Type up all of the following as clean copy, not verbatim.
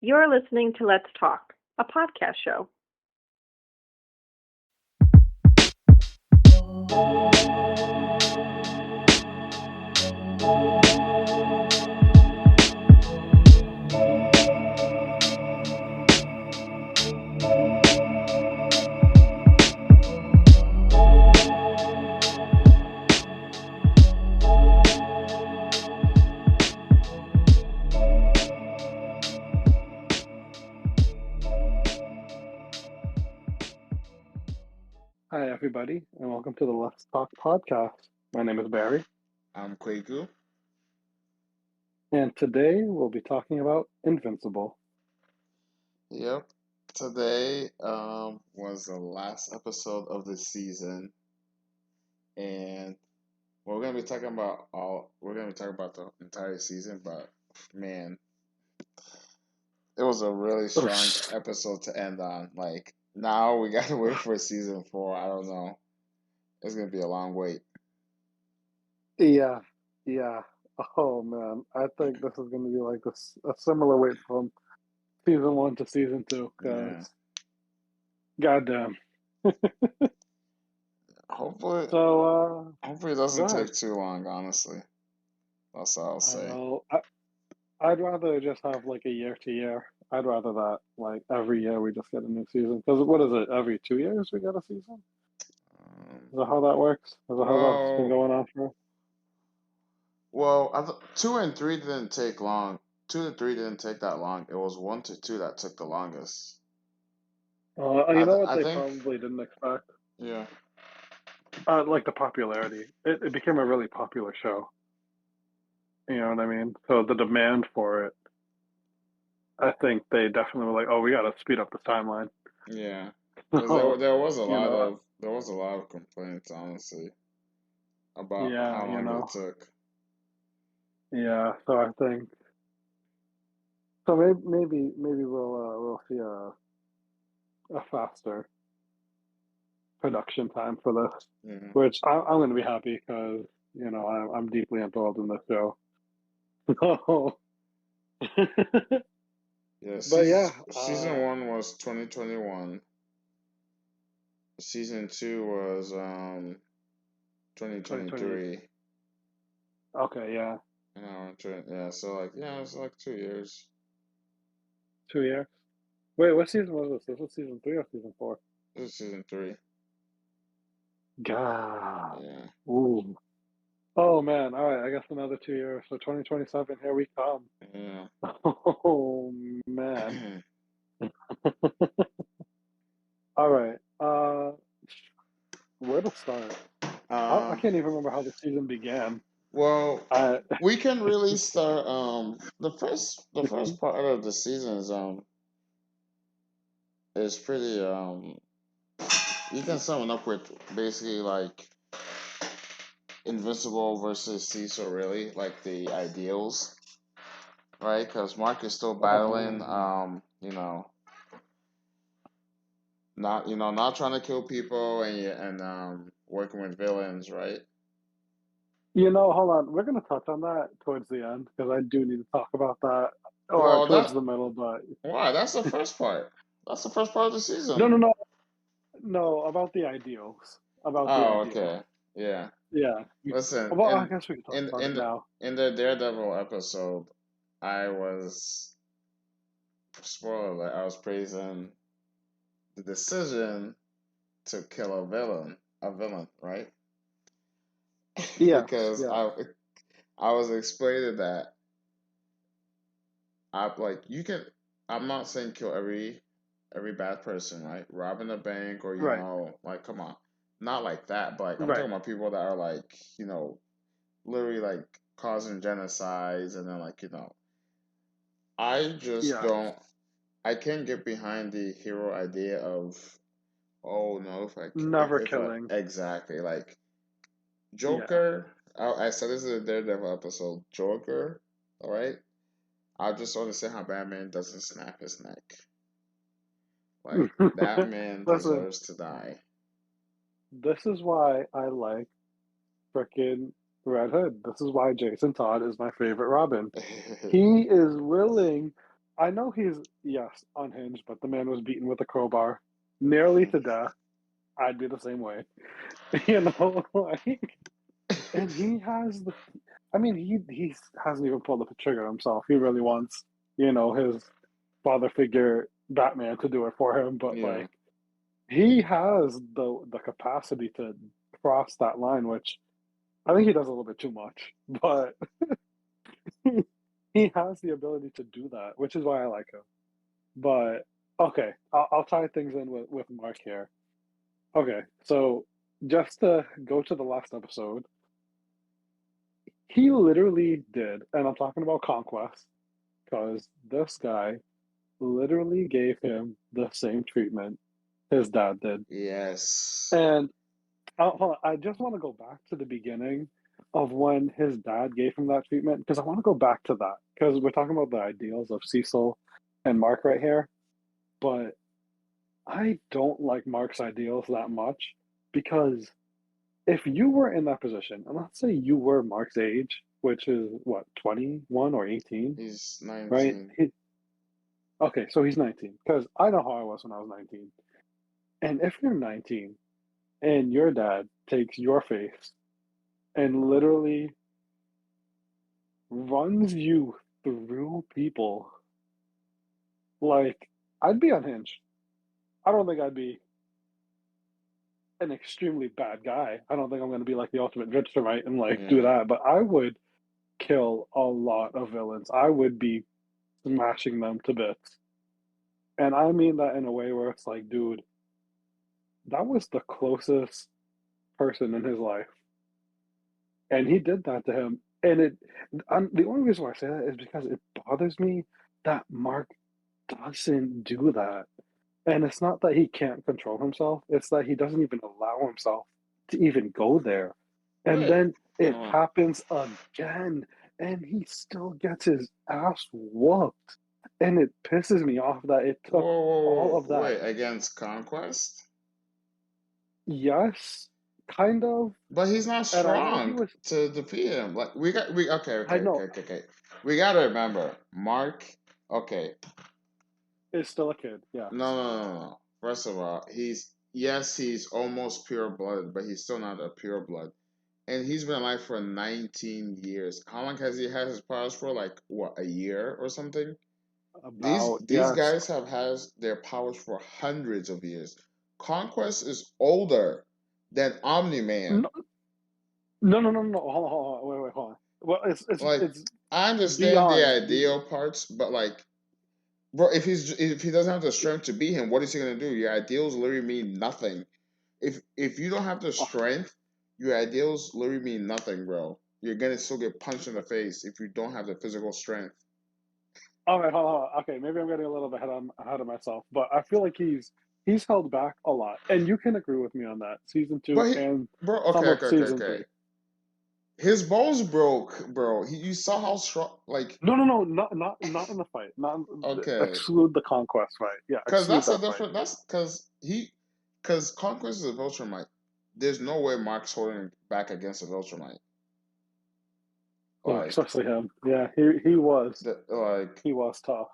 You're listening to Let's Talk, a podcast show. Hi, everybody, and welcome to the Let's Talk podcast. My name is Barry, I'm Kwaku. and today we'll be talking about Invincible. Yep. Today was the last episode of the season, and we're gonna be talking about the entire season, but man, it was a really strong episode to end on. Like now we gotta wait for season 4. I don't know. It's gonna be a long wait. Yeah, yeah. Oh man, I think this is going to be like a similar wait from season 1 to season 2, Yeah. because goddamn. Hopefully So, hopefully it go doesn't ahead. take too long, honestly. That's all I'll I don't say. know. I'd rather just have like a year to year. I'd rather that like every year we just get a new season. Because what is it? Every 2 years we get a season? Um, Is that how that works? Is that how that's been well, going on for? Well, 2 and 3 didn't take long. 2 and 3 didn't take that long. It was 1 to 2 that took the longest. You know what I they think, probably didn't expect? yeah, Like the popularity. It became a really popular show. You know what I mean? So the demand for it, I think they definitely were like, oh, we got to speed up this timeline. yeah, because So, you know, there was a lot of complaints, honestly, about yeah, how long it took. yeah. So I think so. Maybe we'll see a faster production time for this, Hmm. which I'm going to be happy because I'm deeply enthralled in this show. So, Yeah, but yeah, season 1 was 2021. Season 2 was 2020. 2023. Okay, yeah, Yeah, so like it's like 2 years. 2 years. Wait, what season was this? This was season 3 or season 4? This is season 3. God. Yeah. Ooh. Oh man. All right. I guess another 2 years. So 2027. Here we come. Yeah. Oh man. All right. Where to start? I um can't even remember how the season began. Well, I. we can really start the first part of the season is pretty you can sum it up with basically like Invincible versus Cecil, really like the ideals, right? Because Mark is still battling Um. not trying to kill people and working with villains, right? Hold on. We're gonna touch on that towards the end because I do need to talk about that, or Well, towards that's the middle. But why that's the first part. That's the first part of the no, season. no, no, no. About the ideals. About the Oh, ideals. okay. Yeah. Yeah. Listen, Well, I guess we can talk in about it in the now. in the Daredevil episode, I was spoiler alert, I was praising the decision to kill a villain, right? Yes, Because yes. I was explaining that I like you can. I'm not saying kill every bad person, right? Robbing a bank or Right, like come on, not like that. But like, I'm right. talking about people that are like literally like causing genocides and then like I just Yes. don't. I can't get behind the hero idea of, oh no, Never if I killing. exactly like Yeah. Joker. I said this is a Daredevil episode. Joker, all right. I just want to say how Batman doesn't snap his neck. Like that man Listen, deserves to die. this is why I like frickin' Red Hood. This is why Jason Todd is my favorite Robin. He is willing. I know he's, yes, unhinged, but the man was beaten with a crowbar nearly to death. I'd be the same way. You know, like, and he has the, I mean, he hasn't even pulled the trigger himself. He really wants, his father figure Batman to do it for him, but Yeah. like, he has the capacity to cross that line, which I think he does a little bit too much, but he has the ability to do that, which is why I like him. But okay, I'll tie things in with Mark here. Okay, so just to go to the last episode, he literally did, and I'm talking about Conquest, because this guy literally gave him the same treatment his dad did. Yes. And hold on, I just want to go back to the beginning of when his dad gave him that treatment, because I want to go back to that, because we're talking about the ideals of Cecil and Mark right here, but I don't like Mark's ideals that much, because if you were in that position, and let's say you were Mark's age, which is what, 21 or 18, He's right? 19. Okay, so he's 19, because I know how I was when I was 19. And if you're 19 and your dad takes your face and literally runs you through people, like, I'd be unhinged. I don't think I'd be an extremely bad guy. I don't think I'm going to be like the ultimate Vegemite and like do Yeah. that, but I would kill a lot of villains. I would be smashing them to bits. And I mean that in a way where it's like, dude, that was the closest person in his life. And he did that to him. And the only reason why I say that is because it bothers me that Mark doesn't do that. And it's not that he can't control himself, it's that he doesn't even allow himself to even go there. And Wait. then it Oh. happens again, and he still gets his ass whooped. And it pisses me off that it Whoa, took whoa, all whoa. of that. Wait, against Conquest? Yes, kind of. But he's not And I know he strong was, to defeat him. Like we I know, okay. We gotta remember, Mark. Okay, is still a kid. Yes. no. First of all, he's almost pure blooded, but he's still not a pure blood. And he's been alive for 19 years. How long has he had his powers for? Like what, a year or something? These About, these yes. guys have had their powers for hundreds of years. Conquest is older than Omni Man. No, no. Hold on. Wait, hold on. Well, Like, it's I understand the beyond. ideal parts, but like, bro, if he doesn't have the strength to beat him, what is he gonna do? Your ideals literally mean nothing. If you don't have the Oh, strength, your ideals literally mean nothing, bro. You're gonna still get punched in the face if you don't have the physical strength. all right, hold on. Okay, maybe I'm getting a little bit ahead of myself, but I feel like he's held back a lot, and you can agree with me on that. Season But two and bro, some of season okay. three. His bones broke, bro. You saw how strong, like, No, not in the fight. Not okay. exclude the conquest fight. Yeah, Because exclude that's a that fight. different. That's because Conquest is a Viltrumite. There's no way Mark's holding back against a Viltrumite. Oh, Like especially him. Yeah, he was the like he was tough.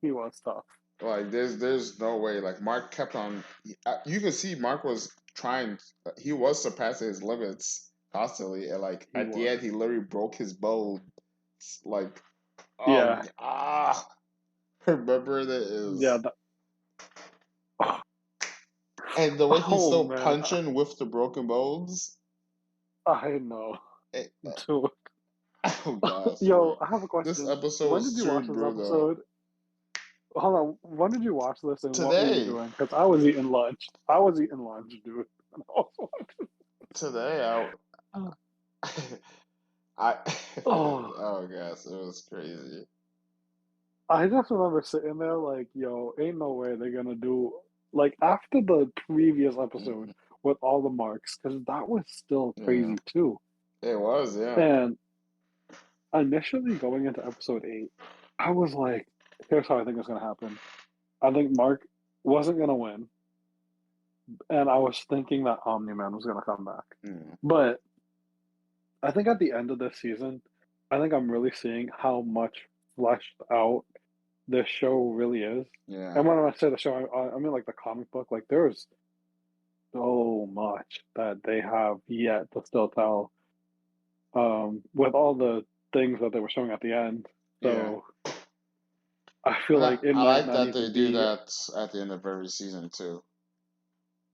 He was tough. like there's no way. Like Mark kept on. You could see Mark was trying. He was surpassing his limits constantly, and like He at the end, was. he literally broke his bones. Like oh Yeah, remember that yeah. is. Oh, And the way he's oh still man, punching with the broken bones. I know, eh, dude. Oh gosh, Yo, bro. I have a This question. episode When did was you too watch this brutal. episode? Hold on. When did you watch this and what were you Today, doing? Because I was eating lunch. I was eating lunch, dude. And I was watching. today, I, Oh, oh gosh, it was crazy. I just remember sitting there like, yo, ain't no way they're gonna do like after the previous episode Mhm. with all the marks, because that was still Yeah, crazy too. it was. Yeah. And initially going into episode 8, I was like, here's how I think it's gonna happen. I think Mark wasn't gonna win, and I was thinking that Omni Man was gonna come back. Mm. But I think at the end of this season, I think I'm really seeing how much fleshed out this show really is. Yeah. And when I say the show, I mean like the comic book. Like there's so much that they have yet to still tell. With all the things that they were showing at the end. Yeah. So I feel And like it I might like not that they even do be. that at the end of every season too.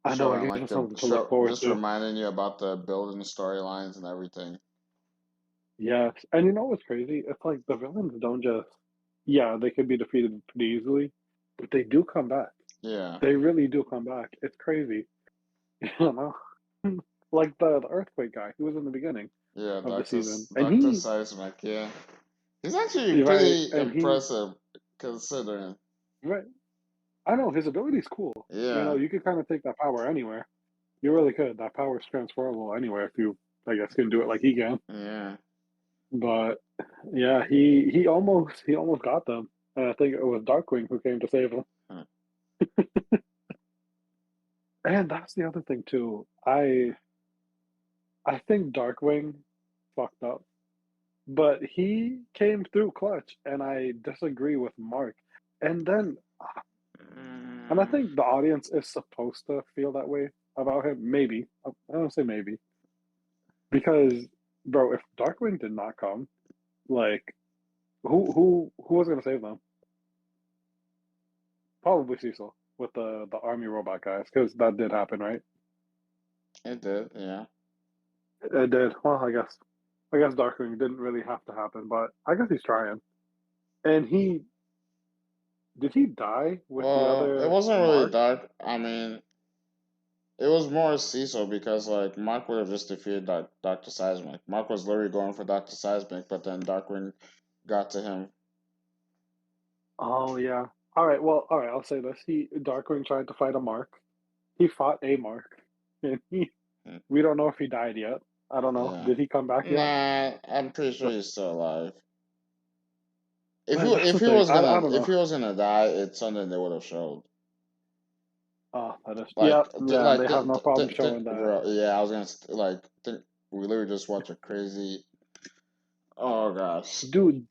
I know it Showing gives like us the something to look show, forward just to. reminding you about the building storylines and everything. Yes, and you know what's crazy? It's like the villains don't just. Yeah, they could be defeated pretty easily, but they do come back. Yeah. They really do come back. It's crazy, you know. Like the earthquake guy, he was in the beginning Yeah, of the season, and Doctor Seismic, yeah. He's actually right, pretty and he impressive considering. right. I know his ability's cool. You know, Yeah. you could kind of take that power anywhere. You really could. That power is transferable anywhere if you, I guess, can do it like he can. Yeah. But yeah, he almost got them, and I think it was Darkwing who came to save him. Huh. And that's the other thing too. I think Darkwing fucked up, but he came through clutch, and I disagree with Mark. And then, and I Mm, think the audience is supposed to feel that way about him. Maybe I don't say maybe because, bro, if Darkwing did not come, like, who was gonna save them? Probably Cecil with the army robot guys, because that did happen, right? it did, yeah. It did. Well, I guess Darkwing didn't really have to happen, but I guess he's trying. And he did he die with the Well, it other wasn't really Mark? dark. I mean, it was more Cecil because like Mark would have just defeated Doctor Seismic. Mark was literally going for Doctor Seismic, but then Darkwing got to him. Oh yeah. All right. Well, all right. I'll say this: he Darkwing tried to fight a Mark. He fought a Mark, and Hmm. we don't know if he died yet. I don't know. Yeah. Did he come back yet? Nah, I'm pretty sure But, he's still alive. but that's If the he thing. was I gonna don't know. die, it's something they would have showed. Oh, that is. Like, Yeah, yeah. They have no problem showing that. bro, yeah, I was gonna like think we literally just watch a crazy. Oh gosh. Dude,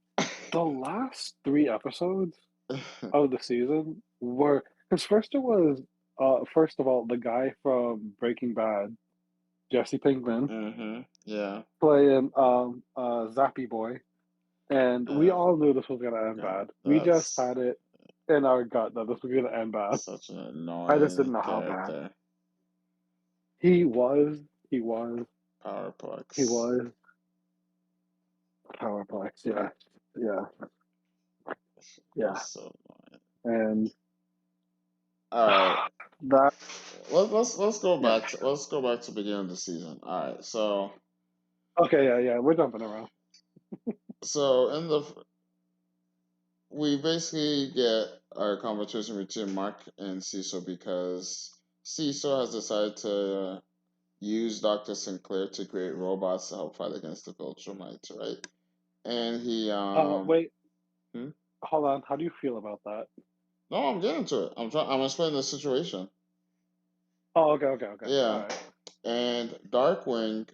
the last three episodes of the season were because first of all the guy from Breaking Bad, Jesse Pinkman, Mm-hmm. Yeah. playing Zappy Boy, and we Uh, all knew this was gonna end God, bad. We just that's had it in our gut that this was gonna end bad. such an I just annoying didn't know how bad. character. He was, he was, he Powerplex. was Powerplex. Yeah, yeah, yeah, That's so annoying. and All right. that. Let's go Yeah. back to the beginning of the season. All right. Okay. Yeah. Yeah. We're jumping around. So in the we basically get our conversation between Mark and Cecil because Cecil has decided to use Dr. Sinclair to create robots to help fight against the Viltrumites, right? And he Wait. hmm? Hold on. How do you feel about that? No, I'm getting to it. I'm explaining the situation. Oh, okay. Okay. Okay. All Yeah. right. And Darkwing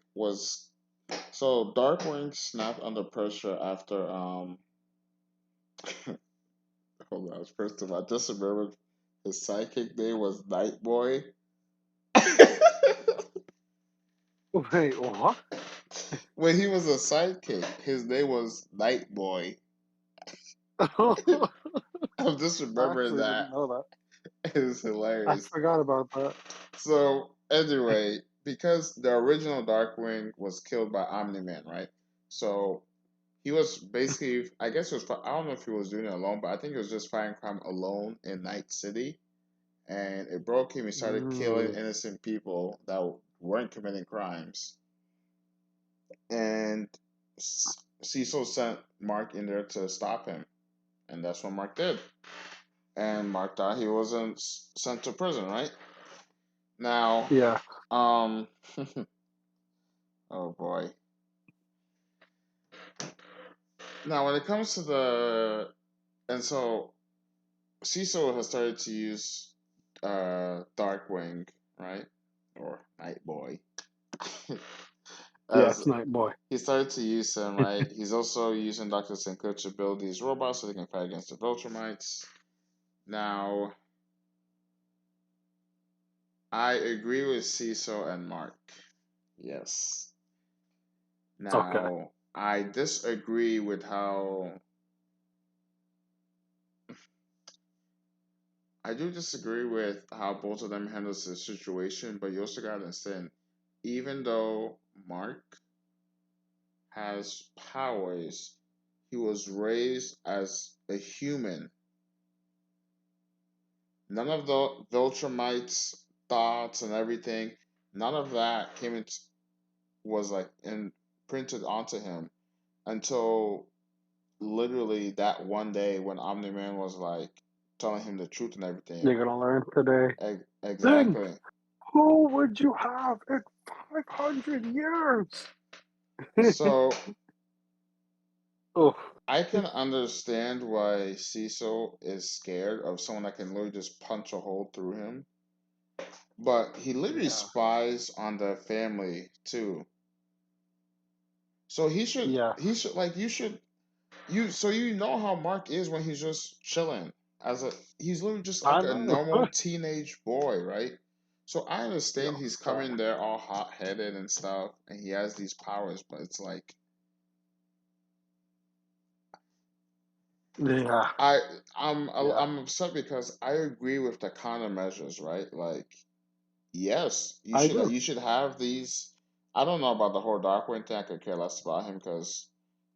snapped under pressure after hold on, first of all, I just remembered his sidekick name was Night Boy. Wait. What? When he was a sidekick, his name was Night Boy. I I'm just remembering actually that. didn't know that. It was I hilarious. forgot about that. So anyway, because the original Darkwing was killed by Omni Man, right? So he was basically, I guess it was, I don't know if he was doing it alone, but I think he was just fighting crime alone in Night City. And it broke him. He started killing Mm, innocent people that weren't committing crimes. And Cecil sent Mark in there to stop him. And that's what Mark did. And Mark thought he wasn't sent to prison, right? Now, yeah. um, oh boy. Now, when it comes to and so Cecil has started to use Darkwing, right? Or Night Boy. Yeah, as it's Night Boy. he started to use him, right? He's also using Dr. Sinclair to build these robots so they can fight against the Viltrumites. Now, I agree with Cecil and Mark. Yes. Okay. Now, I disagree with how. I do disagree with how both of them handles the situation, but you also gotta understand, even though Mark has powers, he was raised as a human. None of the Viltrumites' thoughts and everything, none of that came into was like imprinted onto him until literally that one day when Omni Man was like telling him the truth and everything. You're gonna learn today. Then Exactly. who would you have in 500 years? So Oh, I can understand why Cecil is scared of someone that can literally just punch a hole through him. But he literally yeah, spies on the family too. So yeah. he should like you so you know how Mark is when he's just chilling. He's literally just I like a know. normal teenage boy, right? So I understand Yo, he's son. coming there all hot headed and stuff, and he has these powers, but it's like Yeah, I yeah, I'm upset because I agree with the countermeasures, right? Like, yes, I do. you should have these. I don't know about the whole Darkwing thing. I could care less about him because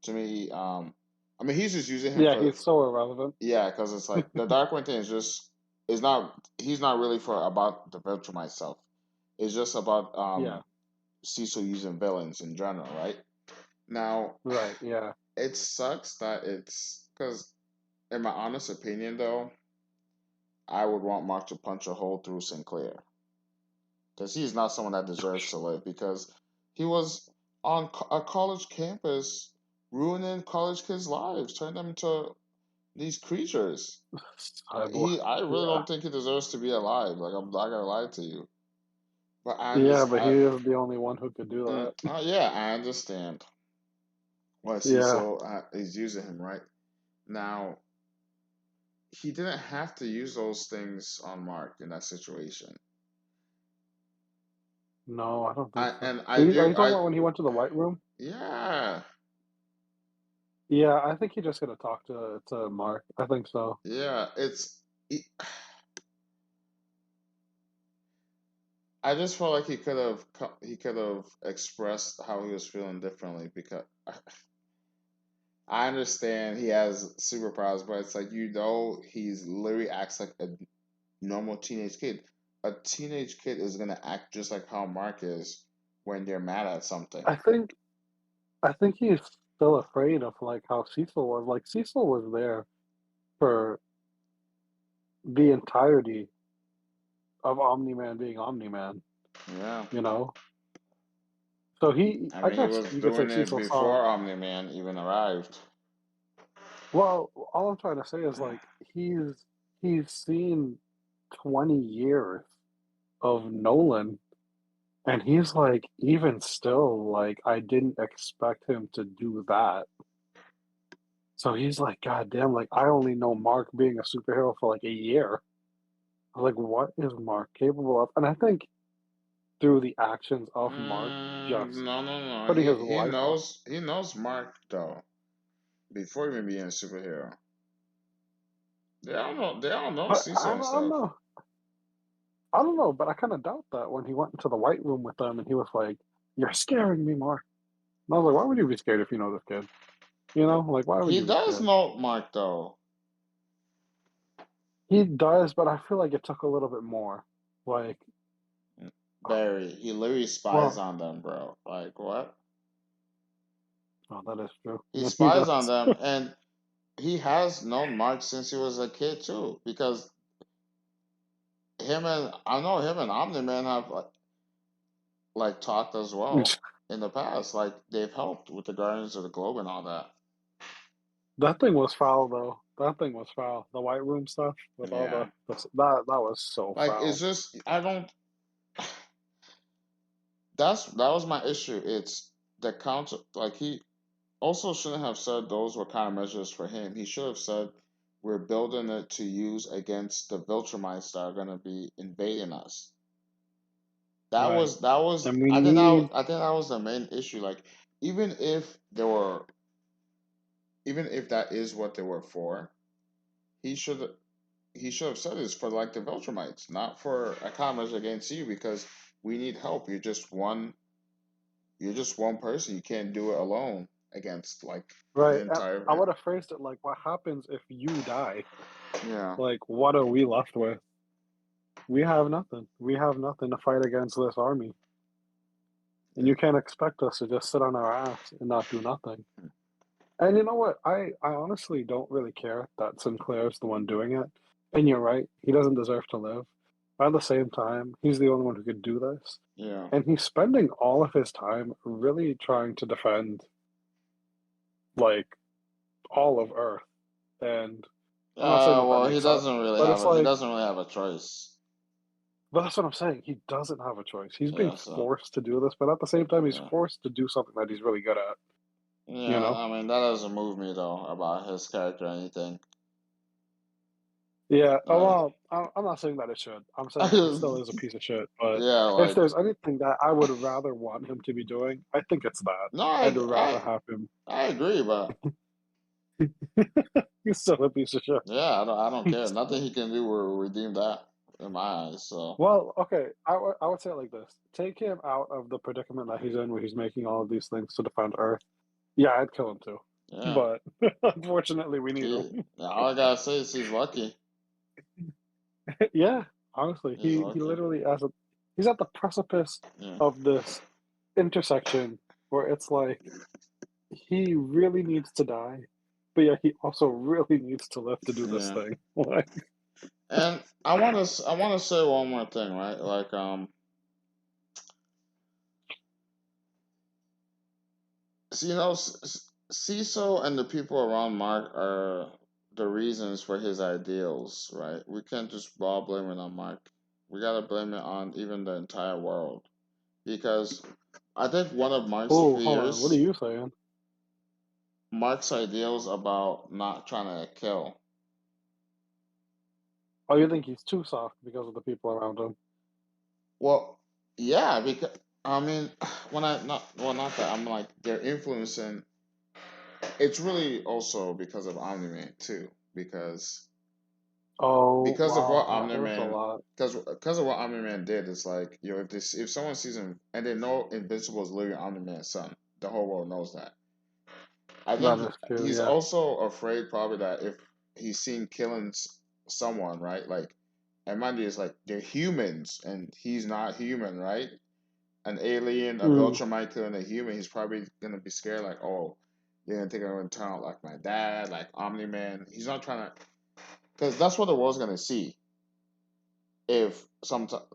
to me, I mean, he's just using him Yeah, for he's so irrelevant. yeah, because it's like the Darkwing thing is not he's not really for about the virtue myself. It's just about Yeah, Cecil using villains in general, right? Now, right. Yeah. it sucks that it's because in my honest opinion though, I would want Mark to punch a hole through Sinclair because he's not someone that deserves to live because he was on a college campus ruining college kids' lives, turning them into these creatures. Cyborg. I really Yeah. don't think he deserves to be alive. Like I'm not gonna lie to you, but I Yeah, understand. but he is the only one who could do that. Oh yeah, I understand why Yeah. Cecil is using him right now. He didn't have to use those things on Mark in that situation. No, I don't think I so. and Are I you, are do you talking I about when he went to the White Room? yeah Yeah, I think he just gonna talk to Mark. I think so. yeah he- I just felt like he could have expressed how he was feeling differently because I understand he has superpowers, but it's like he's literally acts like a normal teenage kid. A teenage kid is gonna act just like how Mark is when they're mad at something. I think I think he's still afraid of like how Cecil was. Like Cecil was there for the entirety of Omni Man being Omni Man, Yeah. you know? So I I mean, he guess was you could say doing it Cecil saw. before Omni Man even arrived. Well, all I'm trying to say is like he's seen 20 years of Nolan, and he's like, even still, like, I didn't expect him to do that. So he's like, God damn, like, I only know Mark being a superhero for like a year. Like, what is Mark capable of? And I think through the actions of Mark just No, no, no. putting his He life on. knows Mark though before even being a superhero. They all know But Cecil and I don't stuff. know. I don't know, but I kind of doubt that when he went into the White Room with them and he was like, "You're scaring me, Mark." And I was like, "Why would you be scared if you know this kid? You know, like why would He you be does scared?" know Mark though. He does, but I feel like it took a little bit more. Like, Barry, he literally spies well, on them, bro. Like what? oh, that is true. He He spies on does. them, and he has known Mark since he was a kid too. Because I know him and Omni Man have like talked as well in the past. Like they've helped with the Guardians of the Globe and all that. That thing was foul, though. That thing was foul. The White Room stuff with all Yeah. that was so Like it's foul. just I don't that was my issue. It's the counter, like he also shouldn't have said those were countermeasures for him. He should have said we're building it to use against the Viltrumites that are gonna be invading us. Right. That was And we need I think that was the main issue. Like even if there were even if that is what they were for, he should he should have said it's for like the Viltrumites, not for a countermeasure against you because we need help. You're just one person. You can't do it alone against like the right. And I entire. would have phrased it like, what happens if you die? Yeah. Like, what are we left with? We have nothing. We have nothing to fight against this army. And you Yeah. can't expect us to just sit on our ass and not do nothing. And you know what? I honestly don't really care that Sinclair's the one doing it. And you're right, he doesn't deserve to live. But at the same time, he's the only one who could do this. Yeah. And he's spending all of his time really trying to defend, like, all of Earth. And I'm not saying that that Well, makes sense, but it's he like, doesn't really have a choice. but that's what I'm saying. He doesn't have a choice. He's being Yeah. So forced to do this, but at the same time, he's yeah. forced to do something that he's really good at, you Yeah. know? I mean that doesn't move me though about his character or anything. Yeah, Like. well, I'm not saying that it should. I'm saying that he still is a piece of shit. But Yeah. if Like. there's anything that I would rather want him to be doing, I think it's that. No. I'd rather have him. I agree, but He's still a piece of shit. yeah, I don't He's care. Nothing still... he can do will redeem that in my eyes. So Well, okay, I would say it like this: take him out of the predicament that he's in, where he's making all of these things to defend Earth. Yeah, I'd kill him too. yeah, But unfortunately, we need him. all I gotta say is he's lucky. Yeah, honestly, He's he lucky. literally he's at the precipice Yeah. of this intersection where it's like he really needs to die, but yeah, he also really needs to live to do this Yeah. thing. Like, And I want to say one more thing, right? Like so, Cecil and the people around Mark are the reasons for his ideals, right? We can't just all blame it on Mark. We gotta blame it on even the entire world because I think one of Mark's oh, hold on, what are fears, you saying? Mark's ideals about not trying to kill. Oh, you think he's too soft because of the people around him? Well, yeah, because I mean, when I not that I'm like they're influencing. It's really also because of Omni Man too, Oh, because of wow, what yeah, Omni there's a Man lot. because of what Omni Man did. It's like if someone sees him and they know Invincible is literally Omni Man's son, the whole world knows that. I think That is true, he's yeah. also afraid probably that if he's seen killing someone, right? Like, and mind you, it's like they're humans and he's not human, right? An alien, a Mm. Viltrumite killing a human, he's probably gonna be scared, like, oh, they're gonna think I'm gonna turn out like my dad, like Omni Man. He's not trying to, because that's what the world's gonna see. If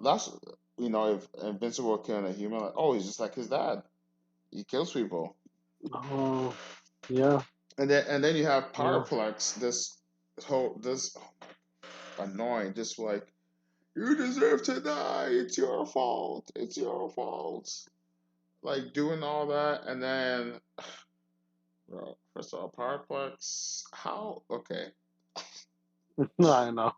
that's if Invincible killing a human, like, oh, he's just like his dad. He kills people. Oh, yeah, And then you have yeah. Powerplex, this annoying, just like you deserve to die. It's your fault. It's your fault. Like doing all that, and then, bro, first of all, Powerplex, how? Okay, I know.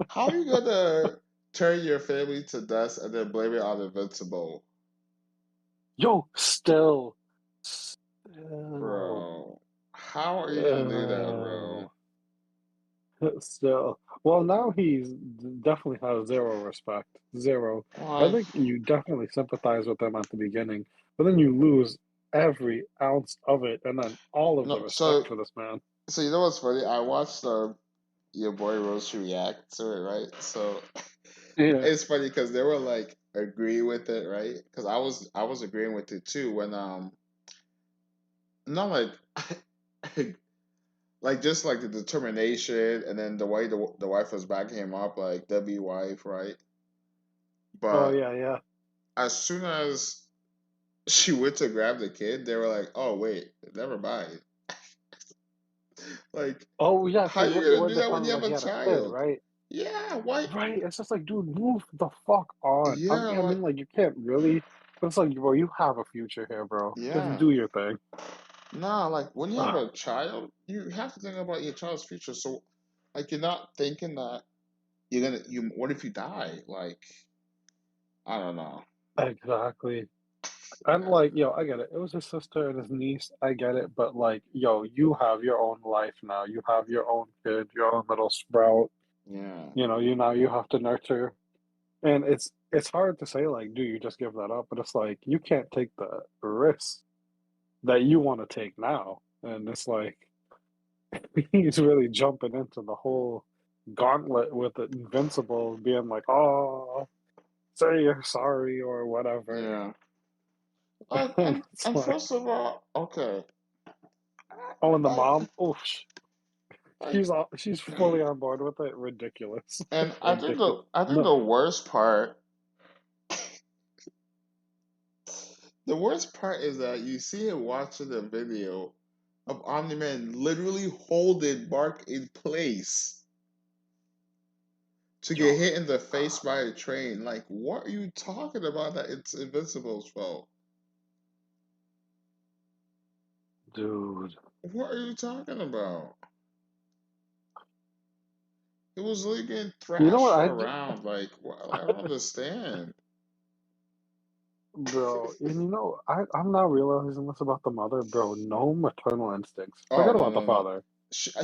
how are you gonna turn your family to dust and then blame it on Invincible, Yo, still, bro? How are you gonna do that, uh, bro? still. Well, now he's definitely has zero respect. Zero. I Like, think you definitely sympathize with them at the beginning, but then you lose every ounce of it, and then all of the no. respect So, for this man. you know what's funny? I watched your boy Roche react to it, right? So Yeah. it's funny because they were like agree with it, right? Because I was agreeing with it too when not like like just like the determination, and then the way the wife was backing him up, like Debbie wife, right? Oh But yeah, yeah. as soon as she went to grab the kid, they were like, "Oh wait, never mind." Like, Oh yeah, how because you gonna when do they that when found you out have that he a had a kid, child? right? Yeah, why? Right. It's just like, dude, move the fuck on. Yeah, I like mean, like, you can't really. It's like, bro, you have a future here, bro. Just Yeah. do your thing. Nah, like when you have Ugh, a child, you have to think about your child's future. So, like, you're not thinking that what if you die? Like, I don't know. exactly. And Yeah. like, yo, I get it. It was his sister and his niece. I get it. But like, yo, you have your own life now. You have your own kid, your own little sprout. Yeah. You have to nurture. And it's hard to say like, do you just give that up? But it's like you can't take the risk that you want to take now. And it's like he's really jumping into the whole gauntlet with it, Invincible, being like, oh, say you're sorry or whatever. Yeah. And it's And like, first of all, okay, oh, and the like mom, oh, like, she's fully on board with it. Ridiculous, and ridiculous. I think No, the worst part is that you see him watching the video of Omni Man literally holding Mark in place to get yo, hit in the face by a train. Like, what are you talking about? That it's Invincible's fault. dude. What are you talking about? It was like getting You know what thrashed around. Like, what? I don't understand. bro? And I'm not realizing this about the mother, bro. No maternal instincts. Oh Forget no about the no no. father.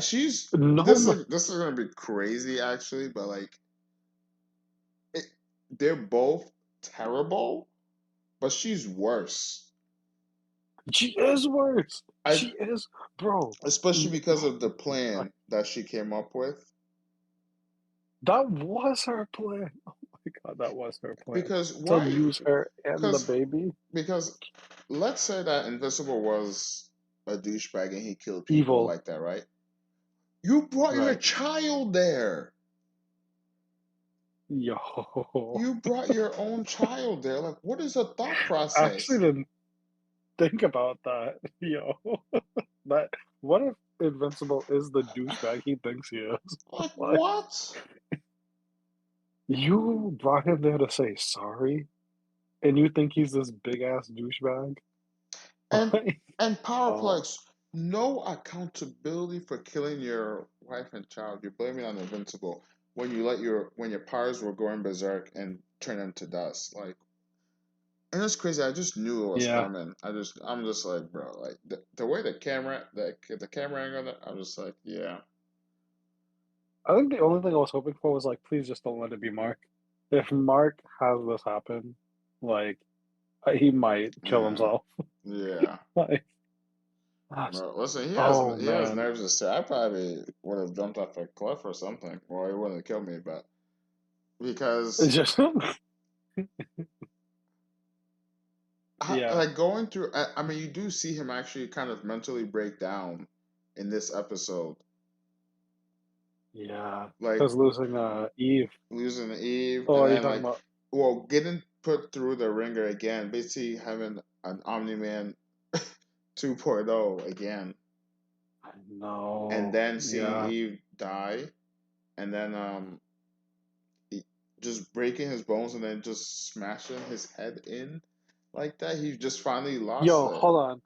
She's No, this is gonna be crazy actually, but like it, they're both terrible, but she's worse. she is worse. I She is, bro. especially n- because of the Oh my, plan that she came up with. that was her plan. Oh my God, that was her plan Because to why? use her and the Because baby. because let's say that Invincible was a douchebag and he killed people Evil, like that, right? You brought your right? child there. Yo, You brought your own child there. Like, what is the thought I actually process? didn't think about that. Yo, that what if Invincible is the douchebag he thinks he is? Like, Like, what? you brought him there to say sorry, and you think he's this big ass douchebag? And Like, and oh Powerplex, no accountability for killing your wife and child. You're blaming on Invincible when you let when your powers were going berserk and turn them to dust. Like, and it's crazy. I just knew it was yeah. coming. I'm just like, bro, like the way the camera angle, I'm just like, yeah, I think the only thing I was hoping for was like, please just don't let it be Mark. If Mark has this happen, like he might kill yeah, himself. yeah. Like, ah, Bro, listen, oh he has man, nerves to say. I probably would have jumped off a cliff or something. Well, he wouldn't have killed me, but it's because just yeah, like going through, I mean, you do see him actually kind of mentally break down in this episode, yeah. like Because losing Eve. losing Eve, Oh, and are you then talking like, about well, getting put through the ringer again, basically having an Omni Man 2.0 again, and no? then seeing Yeah, Eve die, and then he- just breaking his bones and then just smashing his head in like that. He just finally lost yo, it. hold on.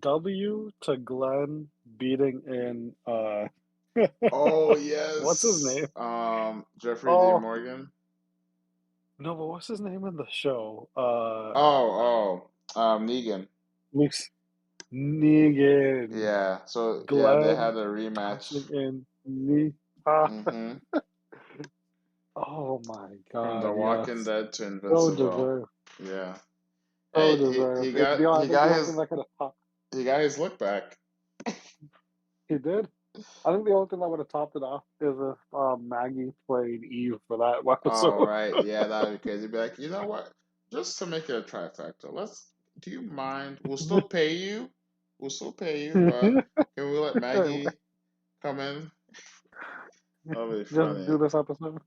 W to Glenn beating in Oh what's his yes, name? Jeffrey D. Oh Morgan. no, but what's his name in the show? Negan. Luke's Negan. Yeah. So yeah, they Glenn had a rematch. passing in me. Ah, Mm-hmm. oh my From The God, Walking yes. Dead to So Invincible. deserved. Yeah. So Hey, deserved. And I think the only thing that could have topped he got his look back. he did. I think the only thing that would have topped it off is if Maggie played Eve for that All episode. right. Yeah, that'd be crazy. Be like, you know what? Just to make it a trifecta, do you mind? We'll still pay you. We'll still pay you, but can we let Maggie come in? That'll be Just funny. do this episode.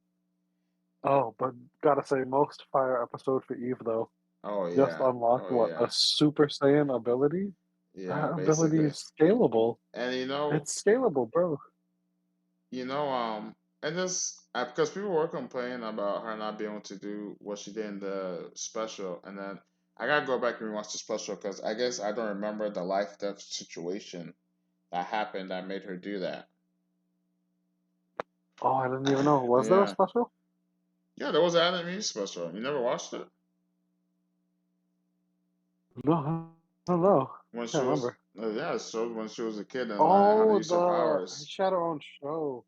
Oh, but gotta say, most fire episode for Eve though. Oh Just yeah. unlocked Oh what, a yeah. Super Saiyan ability? Yeah, That ability basically. is scalable. And It's scalable, bro. you know, and this because people were complaining about her not being able to do what she did in the special, and then I gotta go back and rewatch the special because I guess I don't remember the life death situation that happened that made her do that. Oh, I didn't even know. Was there a Yeah, special? yeah, there was an anime special. You never watched it No, I don't know. when Can't she was. remember. Yeah, it showed when she was a kid and learning how to Oh, use her powers. she had her own show.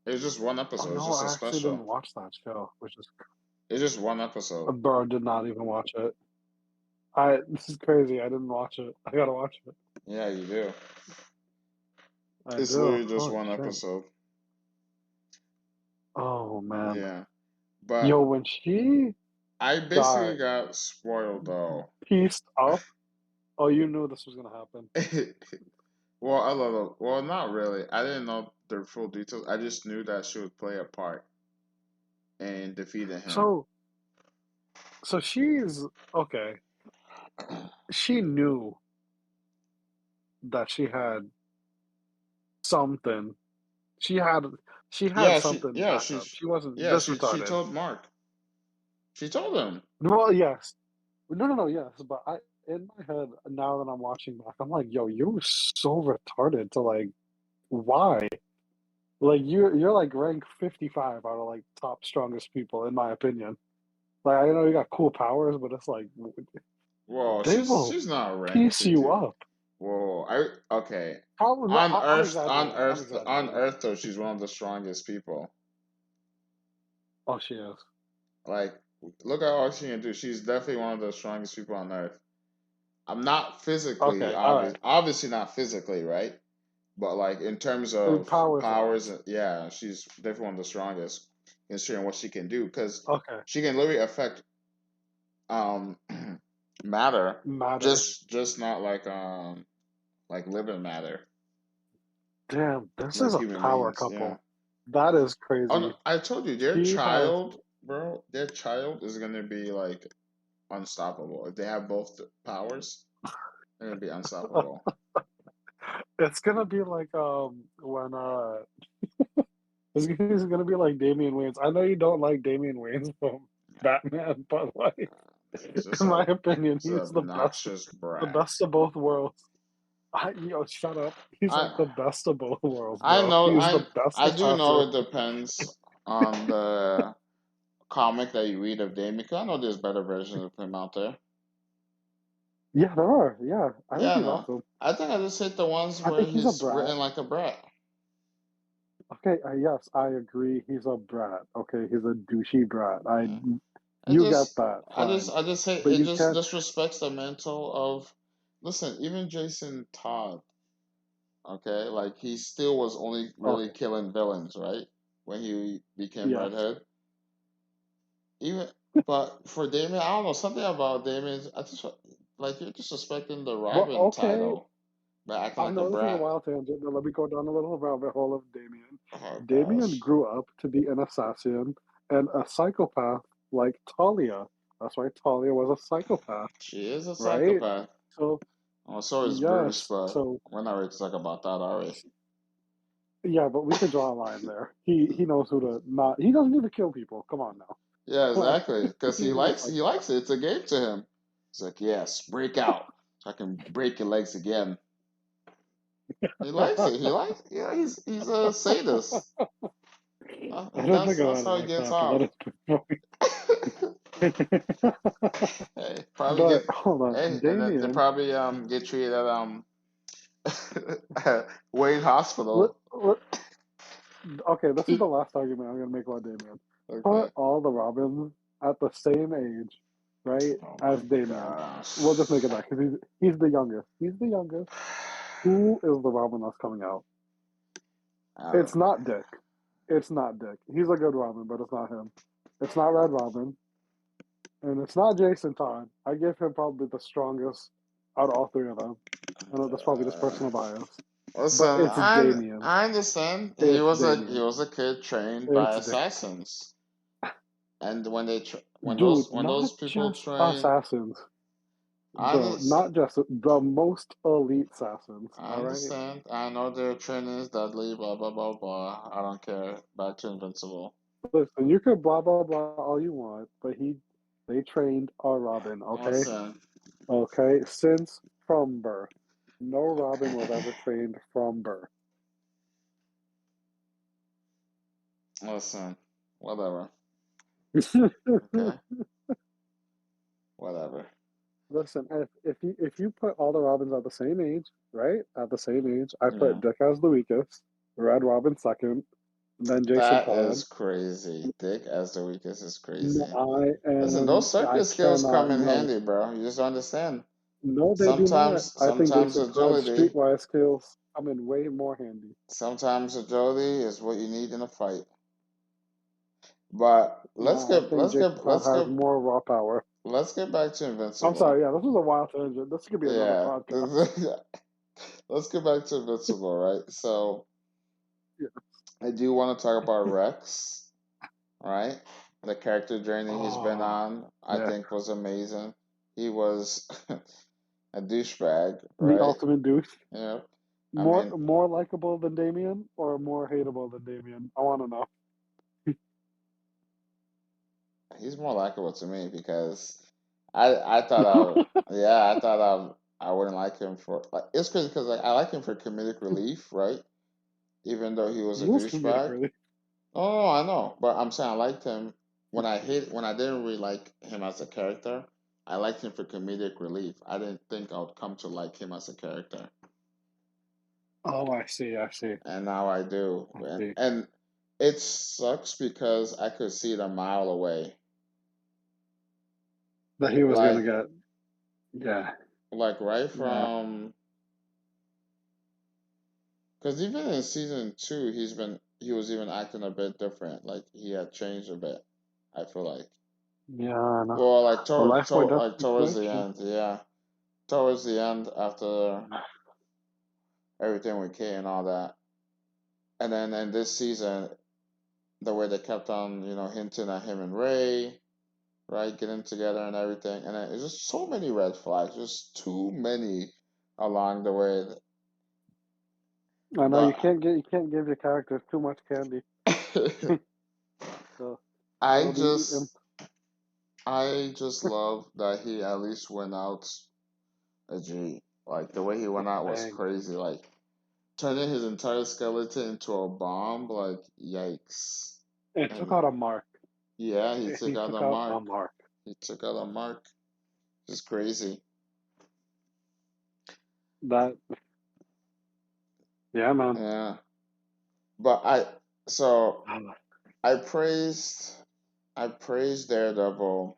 It was just one Oh episode. It was no, just a I actually didn't special. watch that show, which is It's just one episode. bro, did not even watch it. This is crazy. I didn't watch it. I gotta watch it. Yeah, you do. I It's do. literally just Holy one shit. episode. Oh man. Yeah, but Yo, when she I got basically got spoiled though. pieced up, oh, you knew this was gonna happen. Well, a little. Well, not really. I didn't know the full details. I just knew that she would play a part in defeating him. So, so she's okay. She knew that she had something. She had she had Yeah, something backup. She wasn't this she retarded. told Mark. She told him. Well, yes. No, yes. But in my head, now that I'm watching back, I'm like, yo, you were so retarded to like, why? Like you're like rank 55 out of like top strongest people in my opinion. Like I know you got cool powers, but it's like Well, they will she's not rank piece you 50. up. Whoa, I okay. Probably, no, I'm exaggerating. I'm On exaggerating. Earth though, she's one of the strongest people. Oh, she is. Like, look at all she can do. She's definitely one of the strongest people on Earth. I'm not physically Okay, all right. obviously not physically, right? But like in terms In of powers powers, wise. yeah, she's definitely one of the strongest, considering what she can do. Because Okay, she can literally affect um matter, matter. just not like living matter, Damn, this like is a human power beings. Yeah. couple. That is Oh, crazy. no, I told you, She has. their child is gonna be like unstoppable. If they have both the powers, they're gonna be unstoppable. It's gonna be like when it's gonna be like Damian Wayans. I know you don't like Damian Wayans from Batman, but like It's just in my a opinion, it's an he's obnoxious the brat. best of both worlds. Yo, shut up. He's like I the best of both worlds, I bro. know He's the best I do know assassin. it depends on the comic that you read of Damien. 'Cause I know there's better versions of him out there. Yeah, there are. Yeah, I think Yeah, he's no. awesome. I think I just hate the ones I where think he's a he's brat. written like a brat. Okay, yes, I agree. He's a brat. Okay, he's a douchey brat. Yeah. You get that, fine. I just hate But it. you Just can't. disrespects the mental of. Listen, even Jason Todd. Okay, like he still was only really Okay, killing villains, right? When he became yes. Redhead. Even, but for Damien, I don't know something about Damien. I just like you're disrespecting the Well, Robin okay. title by acting I like a know this is a brat. wild tangent, but let me go down a little rabbit hole of Damien. Oh Damien gosh, grew up to be an assassin and a psychopath like Talia. That's why Talia was a psychopath, she is a right? psychopath. So, Oh, so is Bruce, yes. but So, we're not ready to talk about that, are we? yeah, but we could draw a line there. He knows who to not. He doesn't need to kill people. Come on now. Yeah, Like, exactly. Because he's a he likes psychopath. it. It's a game to him. He's like, yes, break out. I can break your legs again. He likes it. He likes. Yeah, he's a sadist. I don't think That's about it how he like gets that, but that off. is pretty funny. Hey, probably But get. hold on, Hey, and then they Damien. probably get treated at Wayne Let, Hospital. let, okay, this is the last argument I'm gonna make about Damien. Put Okay. all the Robins at the same age, right, Oh as my Damien. We'll just make it gosh. that because he's the youngest. He's the youngest. Who is the Robin that's coming out? I It's don't know. not Dick. It's not Dick. He's a good Robin, but it's not him. It's not Red Robin, and it's not Jason Todd. I give him probably the strongest out of all three of them. I know that's probably just personal bias, but Listen, it's Damien. I understand. It's He Damien. was a kid trained by It's Damien. assassins, and Dude, when not those people just train, assassins, I bro. understand. Not just the most elite assassins. I All right. understand. I know their training is deadly. Blah blah blah blah. I don't care. Back to Invincible. Listen, you could blah blah blah all you want, but They trained our Robin, okay? Listen, Okay, since from birth. No Robin was ever trained from birth. listen, whatever. Okay, whatever. Listen, if you put all the Robins at the same age, right? At the same age, I Yeah, put Dick as the weakest, Red Robin second, and then Jason that Todd. is crazy. Dick as the weakest is No, crazy. I Listen, those am. I circus skills cannot. come in No, handy, bro. You just don't understand. no, they do not. Sometimes, I think sometimes Jason Todd's agility, streetwise skills come in way more handy. sometimes agility is what you need in a fight. But No, I think Jason Todd let's has get more raw power. let's get back to I'm Invincible. sorry. Yeah, this was a wild tangent. This could be another Yeah, podcast. let's get back to Invincible, right? So Yeah. I do want to talk about Rex, right? The character journey he's been Oh, on, I yeah. think, was amazing. He was a douchebag, The right? ultimate douche. Yeah. I More mean, more likable than Damien or more hateable than Damien? I want to know. he's more likable to me because I thought I thought I wouldn't like him for like it's crazy because like I like him for comedic relief, right? Even though he was He a was comedic, douchebag. really. Oh, I know, but I'm saying I liked him when I didn't really like him as a character. I liked him for comedic relief. I didn't think I would come to like him as a character, Oh, I see. I see. and now I do. I see. And it sucks because I could see it a mile away. That he was gonna Like get. Yeah. right Yeah. from because even in season two, he was even acting a bit different. Like he had changed a bit. I feel like. Yeah. I know. Well, like The life or death towards the situation. end, yeah. Towards the end, after everything with Kay and all that, and then in this season, the way they kept on, hinting at him and Ray, right, getting together and everything, and then it's just so many red flags, just too many along the way. I know But you can't give your characters too much candy. So I that'll be just, I just love that he at least went out a G. Like the way he went out was dang. crazy. Like turning his entire skeleton into a bomb, like yikes. It took And out a mark. yeah, he took He out took a out a mark. mark. He took out a mark. Just crazy. That. Yeah, man. Yeah. But so I praised I praised Daredevil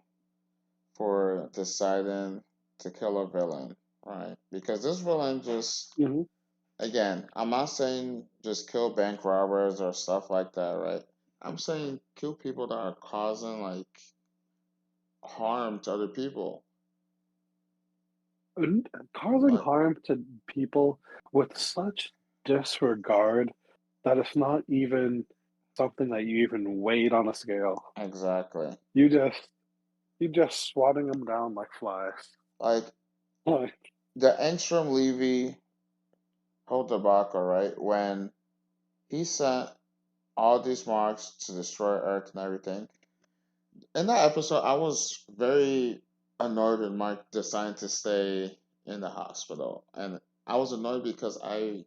for deciding to kill a villain, right? Because this villain just Hmm. again, I'm not saying just kill bank robbers or stuff like that, right? I'm saying kill people that are causing like harm to other people. Causing Like harm to people with such disregard that it's not even something that you even weighed on a scale. exactly. You just you just swatting them down like flies. Like Like, the Engstrom Levy hold the Baka, right? When he sent all these marks to destroy Earth and everything. In that episode, I was very annoyed when Mark decided to stay in the hospital. And I was annoyed because I'm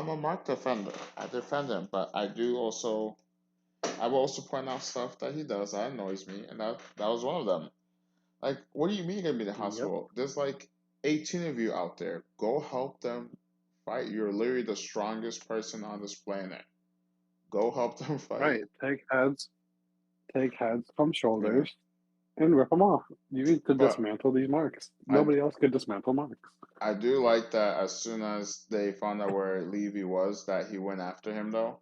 a Mark defender. I defend him, but I will also point out stuff that he does that annoys me, and that was one of them. Like, what do you mean you're gonna be in the yep, hospital? There's like 18 of you out there. Go help them fight. You're literally the strongest person on this planet. Go help them fight. right. Take heads from Yeah. shoulders, and rip them off. You need to But dismantle these marks. I Nobody else could dismantle marks. I do like that as soon as they found out where Levy was, that he went after him though.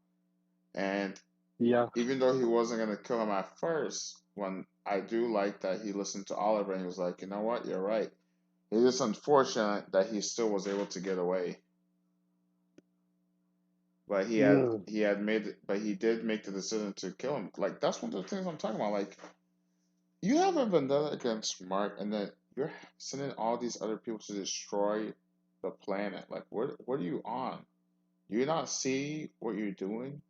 And Yeah. even though he wasn't gonna kill him at first, when I do like that he listened to Oliver and he was like, you know what, you're right. It's just unfortunate that he still was able to get away. But Ugh. he did make the decision to kill him. Like that's one of the things I'm talking about. Like you have a vendetta against Mark, and then you're sending all these other people to destroy the planet. Like, what are you on? Do you not see what you're doing?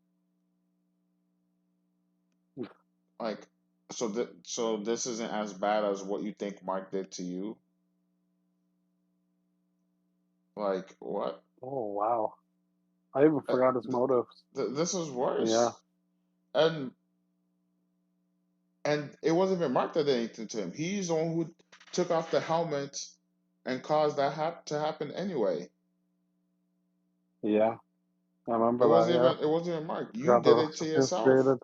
Like, So this isn't as bad as what you think Mark did to you. Like what? Oh wow. I even Uh, forgot his th- motives. this is Yeah. worse. And it wasn't even Mark that did anything to him. He's the one who took off the helmet and caused that to happen anyway. Yeah. I remember that, yeah. It wasn't even Mark. You Forgot did the it to yourself. sophisticated.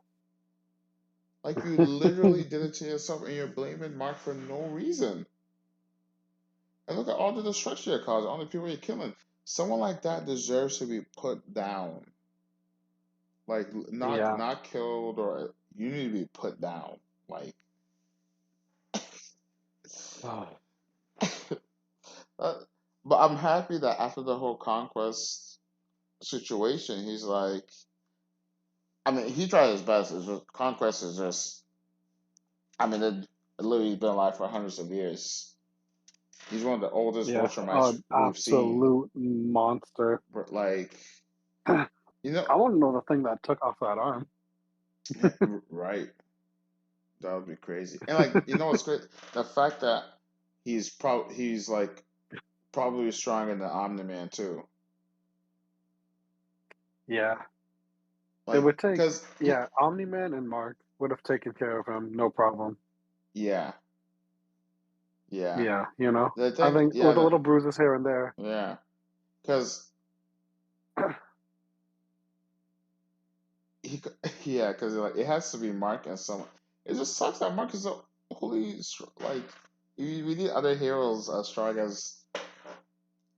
Like you literally did it to yourself, and you're blaming Mark for no reason. And look at all the destruction you're causing, all the people you're killing. Someone like that deserves to be put down. Like Yeah. not killed, or you need to be put down. Like Oh, uh, but I'm happy that after the whole conquest situation, he's like, I mean, he tried his best. It's just, conquest is just, I mean, it literally been alive for hundreds of years. He's one of the oldest yeah. Viltrumites An we've seen. absolute monster. But like, I you know, want to know the thing that took off that arm. right? That would be crazy. And like, you know what's great? The fact that he's like probably stronger than Omni Man too. Yeah. It Like, would take, because yeah, Omni-Man and Mark would have taken care of him, no problem. yeah, yeah. Yeah, you know? The I thing, think yeah, with a little bruises here and there. yeah. Because he, yeah, because like it has to be Mark and someone. It just sucks that Mark is a holy like. We need other heroes as strong as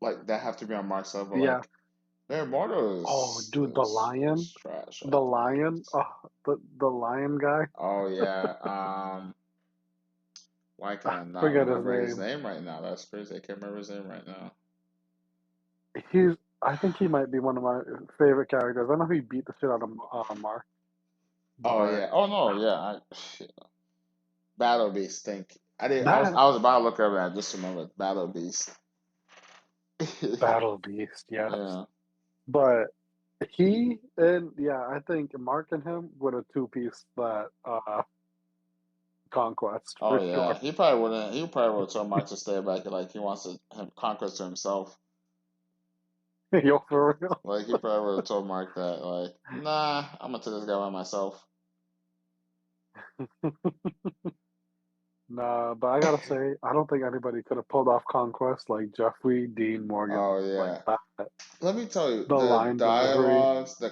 like that have to be on Mark's level. Yeah. Like their Immortal Oh, dude, the lion. is trash. I The think. lion. Oh, the lion guy. Oh yeah. Why can I I not forget his remember his name. name right now? That's crazy. I can't remember his name right now. He's. I think he might be one of my favorite characters. I know he beat the shit out of Mark, Oh but yeah. Oh no. Yeah. Battle Beast. Think. I did. that I was about to look up and I just remembered Battle Beast. Battle Beast, yes. Yeah. But he and yeah, I think Mark and him would a two piece that conquest Oh for yeah. sure. He probably wouldn't. He probably would tell Mark to stay back. Like he wants to have conquest to himself. Yo, for real. Like he probably would have told Mark that. Like, nah, I'm gonna take this guy by myself. Nah, but I gotta say, I don't think anybody could have pulled off conquest like Jeffrey Dean Morgan. Oh Like yeah. that. Let me tell you, The the line delivery. dialogues, the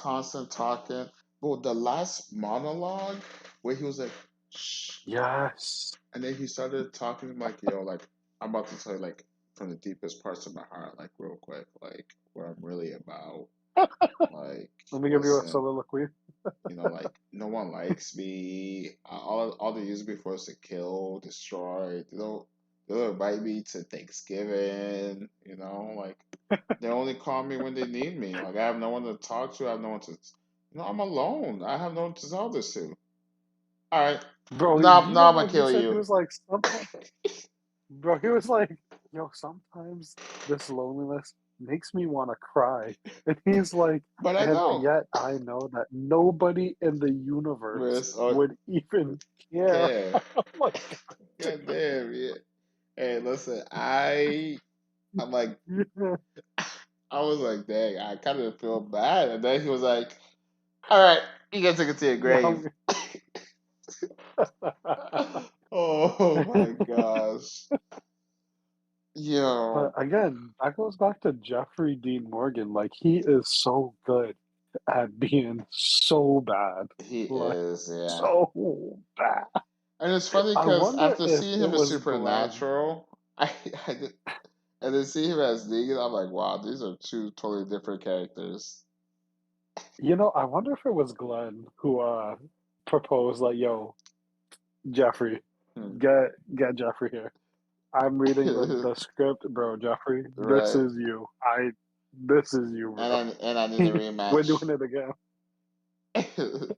constant talking. But the last monologue where he was like, "Shh," Yes. and then he started talking like, "Yo, like I'm about to tell you like from the deepest parts of my heart, like real quick, like what I'm really about. Like, Let me give you a listen, soliloquy. like no one likes me. All they use me for is to kill, destroy. They don't invite me to Thanksgiving. Like they only call me when they need me. Like I have no one to talk to. I have no one to. I'm alone. I have no one to tell this to. All right, Bro, now even I'm gonna when he kill said he you. was like sometimes bro, he was like, yo, sometimes this loneliness makes me want to cry. And he's like, But I and don't. yet I know that nobody in the universe Miss, would even care. care. I'm like, God damn. Yeah. Hey, listen. I'm like, yeah. I was like, dang. I kind of feel bad. And then he was like, all right, you gotta take it to your grave. Oh my gosh. But Yo, again, that goes back to Jeffrey Dean Morgan. Like, he is so good at being so bad. he Like, is, yeah. so bad. And it's funny I because wonder after if seeing it him as was Glenn. Supernatural, I did, and then seeing him as Negan, I'm like, wow, these are two totally different characters. You know, I wonder if it was Glenn who proposed like, "Yo, Jeffrey, Hmm. get Jeffrey here. I'm reading the script, bro. Jeffrey, this Right. is you. This is you, And I need a bro. We're rematch. doing it again.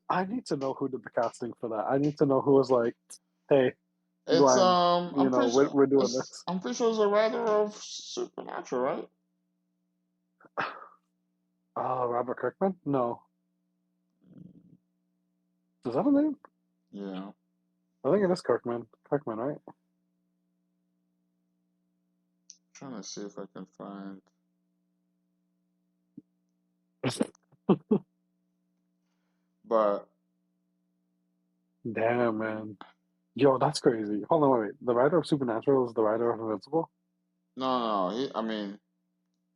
I need to know who did the casting for that. I need to know who was like, hey, It's Glenn, you I'm know, pretty sure we're doing this. I'm pretty sure it's a writer of Supernatural, right? Robert Kirkman? No, is that a name? Yeah. I think it is Kirkman. Kirkman, right? Trying to see if I can find. But Damn, man. Yo, that's crazy. Hold on, wait. The writer of Supernatural is the writer of Invincible? no. I mean,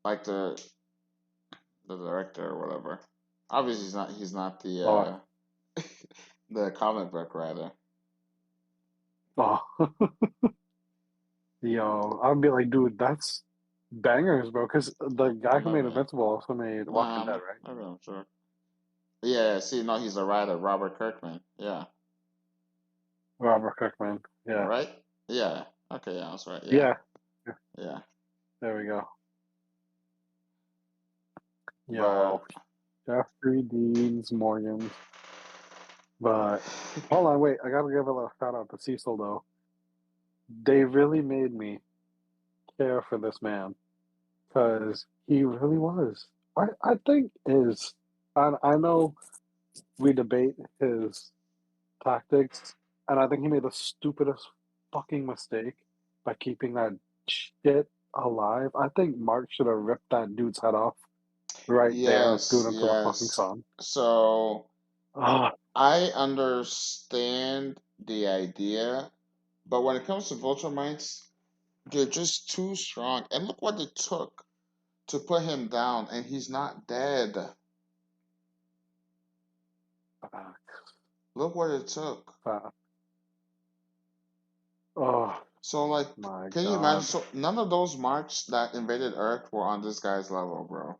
like the director or whatever. Obviously, he's not the Oh, the comic book writer. oh. Yo, I'd be like, dude, that's bangers, bro. Because the guy who made Maybe. Invincible also made Walking Dead, right? Maybe I'm sure. Yeah, see, no, he's a writer, Robert Kirkman. Yeah. Robert Kirkman. Yeah. Right? Yeah. Okay, yeah, that's right. Yeah. Yeah. Yeah. There we go. But Yo, Jeffrey Deans Morgans. But hold on, wait. I gotta give a little shout out to Cecil though. They really made me care for this man because he really was. I think is. I know we debate his tactics, and I think he made the stupidest fucking mistake by keeping that shit alive. I think Mark should have ripped that dude's head off right there and threw yes, it into the fucking yes. sun. So Ah, I understand the idea, but when it comes to Vulture they're just too strong. And look what it took to put him down, and he's not dead. Look what it took. oh So, like, my can you imagine? god. So, none of those marks that invaded Earth were on this guy's level, bro.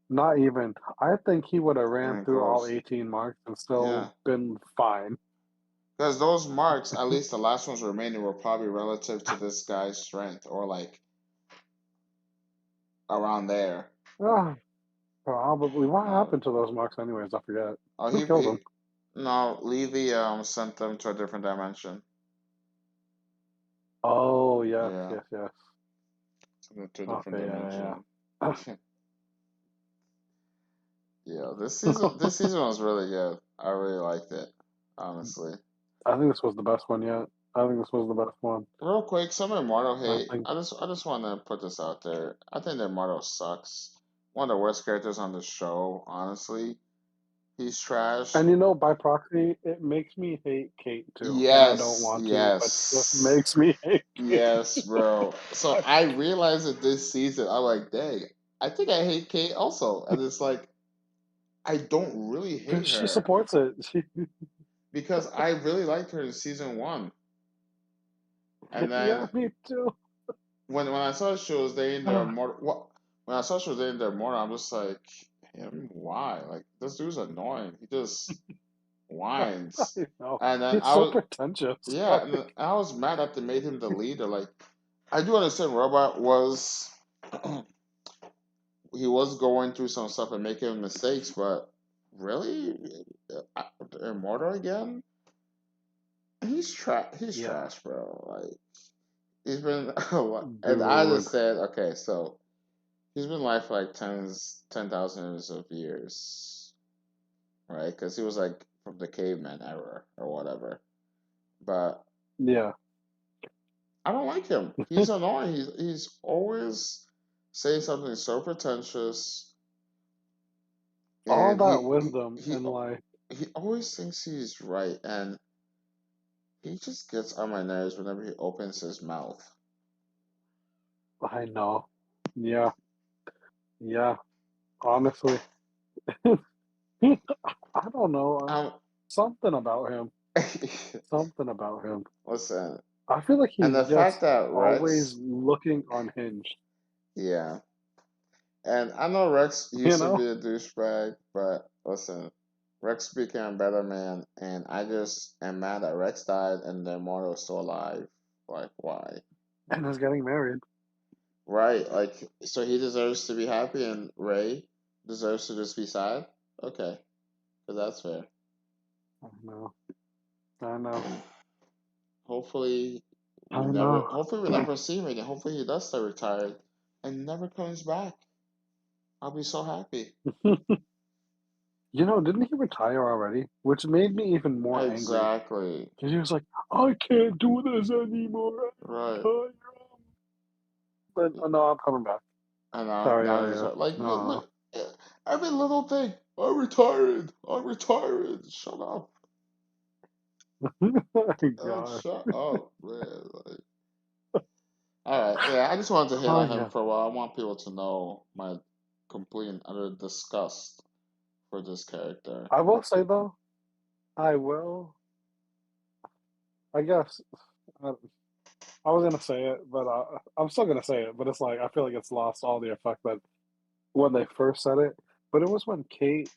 Not even. I think he would have ran Even through all close. 18 marks and Yeah. still been fine. Because those marks, at least the last ones remaining, were probably relative to this guy's strength, or like around there. Ah, probably. What Uh, happened to those marks, anyways? I forget. oh, Who killed them? no, Levy sent them to a different dimension. Oh, yes, Yeah, yes, yes. sent them to a different Okay, yeah, dimension. yeah. Yeah, this season was really good. I really liked it, honestly. I think this was the best one yet. I think this was the best one. Real quick, some Immortal I hate. think. I just want to put this out there. I think the Immortal sucks. One of the worst characters on the show, honestly. He's trash. And you know, by proxy, it makes me hate Kate too. And I don't Yes, want to, but it just yes, makes me hate Kate. yes, bro. So I realized it this season. I'm like, dang, I think I hate Kate also. And it's like, I don't really hate She her supports it. She, because I really liked her in season one. And yeah, then me too. when I saw she was there in the immortal, what? When I saw she was there in the immortal, I'm just like, him, why? Like this dude's annoying. He just whines. I know. And then He's so pretentious. yeah, and then Like, I was mad that they made him the leader. Like I do understand Robot was he was going through some stuff and making mistakes, but really, Immortal again? He's yeah, trash, bro. Like he's been a lot, and I dude. just said, okay, so he's been alive for like 10,000 of years, right? Because he was like from the caveman era or whatever. But Yeah. I don't like him. He's annoying. He's always saying something so pretentious, All and that wisdom he and like, he always thinks he's right, and he just gets on my nerves whenever he opens his mouth. I know. Yeah, yeah. Honestly, I don't know. Um, Something about him. Something about him. listen, I feel like and he's the fact just that always Rex, looking unhinged. yeah, and I know Rex You used to know, be a douchebag, but listen, Rex became a better man, and I just am mad that Rex died and the immortal is still alive. Like, why? and is getting married. Right? Like, so he deserves to be happy, and Ray deserves to just be sad. Okay, because that's fair. I know. I know. Hopefully, I know. Hopefully, we never see him again. Hopefully, he does stay retired and never comes back. I'll be so happy. Didn't he retire already? Which made me even more angry. Exactly. Because he was like, I can't do this anymore. Right. I'm But no, I'm coming back. And Sorry, now he's like, no. every little thing. I'm retired. I'm retired. Shut up. Oh my Oh, God. shut up, man. Like, all right, yeah. I just wanted to hit Oh on him yeah. for a while. I want people to know my complete and utter disgust for this character. I will say though, I will. I guess I, I was gonna say it, but I'm still gonna say it. But it's like I feel like it's lost all the effect that when they first said it. But it was when Kate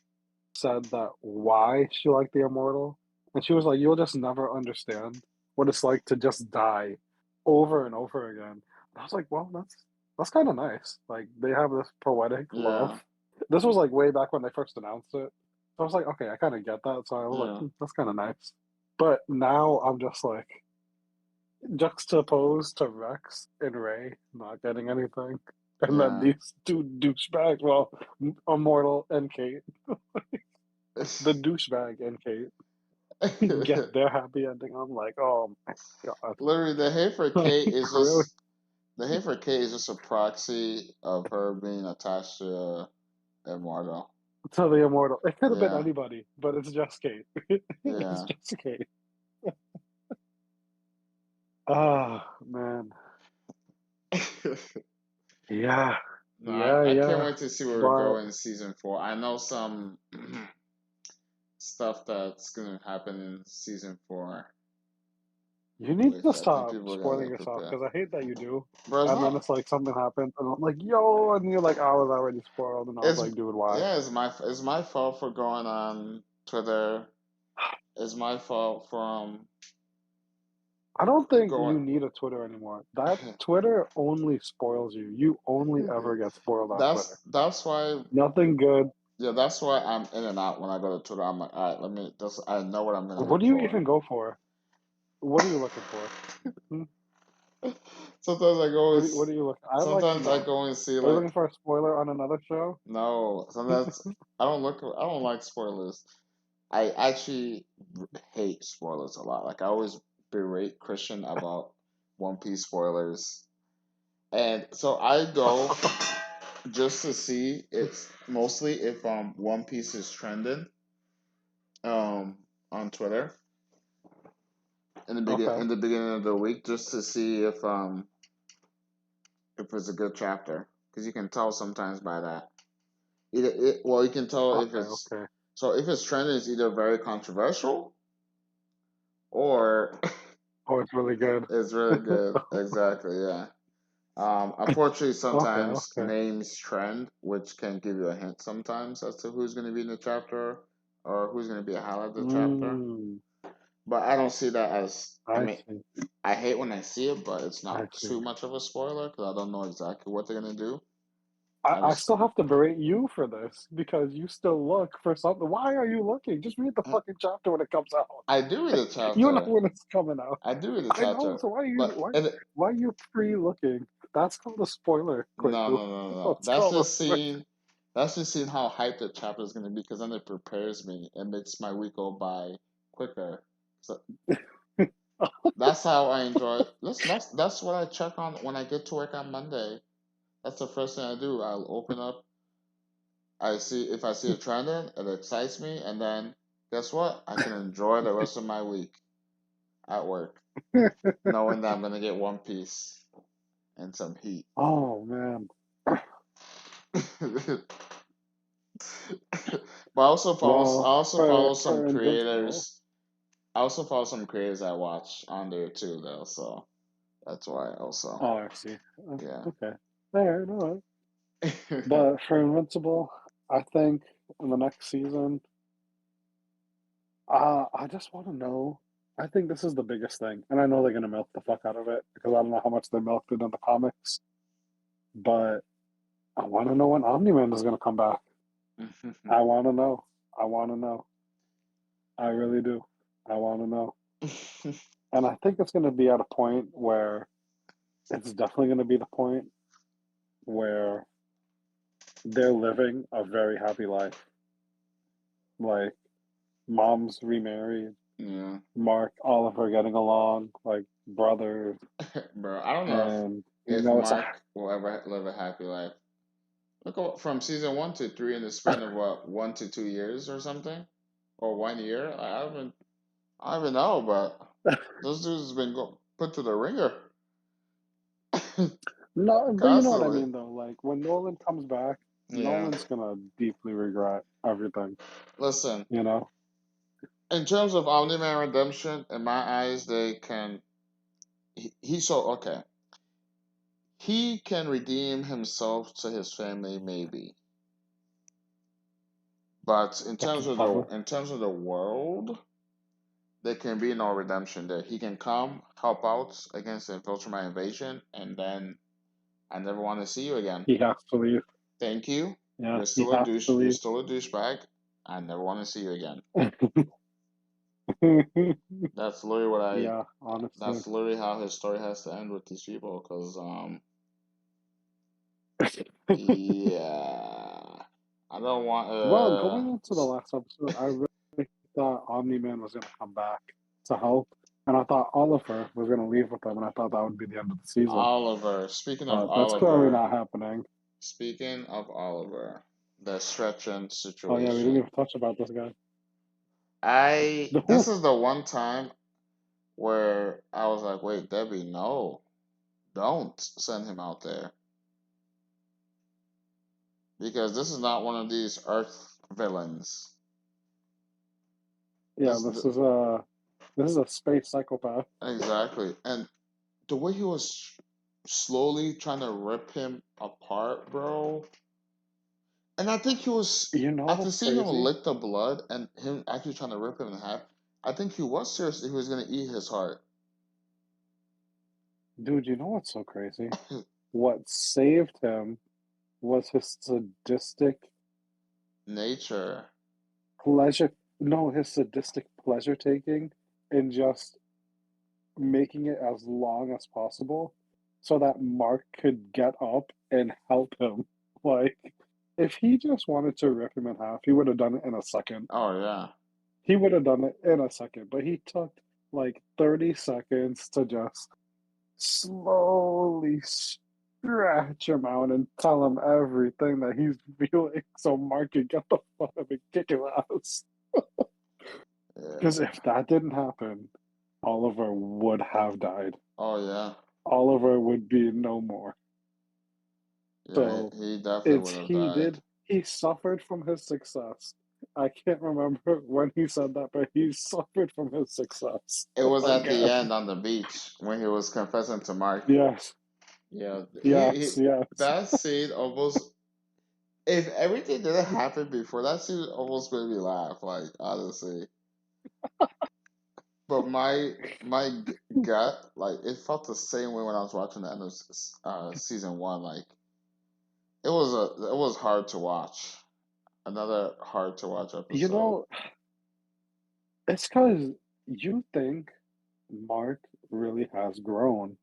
said that why she liked the immortal, and she was like, "You'll just never understand what it's like to just die over and over again." And I was like, "Well, that's kind of nice. Like they have this poetic love." Yeah, This was like way back when they first announced it, so I was like, "Okay, I kind of get that." So I was like, yeah, That's kind of nice." But now I'm just like juxtaposed to Rex and Ray not getting anything, and then yeah. these two douchebags, well, Immortal and Kate, the douchebag and Kate get their happy ending. I'm like, oh my God. Literally, the hate for Kate Like, is really? just the hate for Kate is just a proxy of her being attached to Immortal. To the immortal. It could have been Yeah, anybody, but it's just Kate. It's yeah. just Kate. Ah, man. Yeah. No, Yeah, I can't yeah. wait to see where we But go in season 4. I know some stuff that's gonna happen in season 4, you need to which I think stop people gotta spoiling get yourself prepared. because I hate that you do. But it's And then not. it's like something happens, and I'm like, yo, and you're like, I was already spoiled, and I was It's like, dude, why? yeah. It's my fault for going on Twitter. It's my fault from I don't think going. you need a Twitter anymore. That Twitter only spoils you. You only ever get spoiled on Twitter. That's why. Nothing good. Yeah, that's why I'm in and out when I go to Twitter. I'm like, all right, let me. Just I know what I'm gonna What look do you for. even go for? What are you looking for? Hmm? Sometimes I go and What do you look? I like to sometimes I know. go and see Are you like looking for a spoiler on another show? no. Sometimes I don't look. I don't like spoilers. I actually hate spoilers a lot. Like I always berate Christian about One Piece spoilers, and so I go just to see it's mostly if One Piece is trending um on Twitter Okay. in the beginning of the week just to see if it's a good chapter because you can tell sometimes by that. You can tell if Okay. it's Okay. so if it's trending, it's either very controversial or Oh, it's really good. it's really good. Exactly, yeah. Unfortunately, Okay. sometimes Okay. names trend, which can give you a hint sometimes as to who's going to be in the chapter or who's going to be a highlight of the chapter. Mm, But I don't see that as. I I mean, see. I hate when I see it, but it's I not see. too much of a spoiler because I don't know exactly what they're going to do. I I just. still have to berate you for this because you still look for something. Why are you looking? Just read the fucking chapter when it comes out. I do read the You know chapter. when it's coming out. I do read the I know. chapter. So But and why are you pre-looking? That's called a spoiler, no, Quaku. no, no, no, no. It's called a spoiler. That's just seeing how hyped the chapter is going to be because then it prepares me. It makes my week go by quicker. So that's how I enjoy. That's what I check on when I get to work on Monday. That's the first thing I do. I'll open up. I see if I see a trending, it excites me, and then guess what? I can enjoy the rest of my week at work, knowing that I'm going to get One Piece and some heat. Oh man. But I Well, also follow some for Invincible. creators. I also follow some creators I watch on there too, though. So that's why also, Oh, I see. yeah. Okay. All right. All right. But for Invincible, I think in the next season, I just want to know. I think this is the biggest thing, and I know they're gonna milk the fuck out of it because I don't know how much they milked it in the comics. But I want to know when Omni Man is gonna come back. I want to know. I want to know. I really do. I want to know. And I think it's gonna be at a point where it's definitely gonna be the point where they're living a very happy life. like moms remarried, Yeah. Mark, Oliver getting along like brothers, Bro, I don't know and if it's a Mark will ever live a happy life. Look from season 1 to 3 in the span of what, 1 to 2 years or something, or 1 year. I don't even know, but this dude's been put to the ringer no, but you know what I constantly. mean though. Like when Nolan comes back, Yeah. Nolan's gonna deeply regret everything. Listen, You know? in terms of Omni-Man Redemption, in my eyes, they can. He's so okay. He can redeem himself to his family, maybe, but Probably. in terms of the world, there can be no redemption there. He can come help out against the Infiltrate invasion, and then I never want to see you again. He has to leave. Thank you. Yeah, You're he still a has douche. to You're leave. still a douchebag. I never want to see you again. That's literally what I. Yeah, honestly. That's literally how his story has to end with these people. Cause yeah, I don't want Well, going into the last episode, I really thought Omni Man was gonna come back to help, and I thought Oliver was gonna leave with them, and I thought that would be the end of the season. Oliver. Speaking of But that's clearly Oliver. not happening. Speaking of Oliver, the stretching Oh yeah, we didn't situation. even touch about this guy. This is the one time where I was like, wait, Debbie, no, don't send him out there. Because this is not one of these Earth villains. Yeah, this is a space psychopath. Exactly. And the way he was slowly trying to rip him apart, bro. And I think he was, You know after what's seeing him crazy? lick the blood and him actually trying to rip him in half, I think he was serious that he was going to eat his heart. Dude, you know what's so crazy? What saved him was his sadistic Nature. pleasure. No, his sadistic pleasure taking and just making it as long as possible so that Mark could get up and help him. Like, if he just wanted to rip him in half, he would have done it in a second. Oh, yeah. He would have done it in a second, but he took like 30 seconds to just slowly stretch him out and tell him everything that he's feeling so Mark could get the fuck up and kick his ass. Yeah. Because if that didn't happen, Oliver would have died. Oh, yeah. Oliver would be no more. Yeah, So he definitely would have died. he suffered from his success. I can't remember when he said that, but he suffered from his success It was at the again. end on the beach when he was confessing to Mark. Yes, Yeah, yes, yes. that scene almost. If everything didn't happen before, that scene almost made me laugh. Like honestly, but my gut, like it felt the same way when I was watching the end of season 1. Like it was hard to watch. Another hard to watch You episode. know, it's because you think Mark really has grown.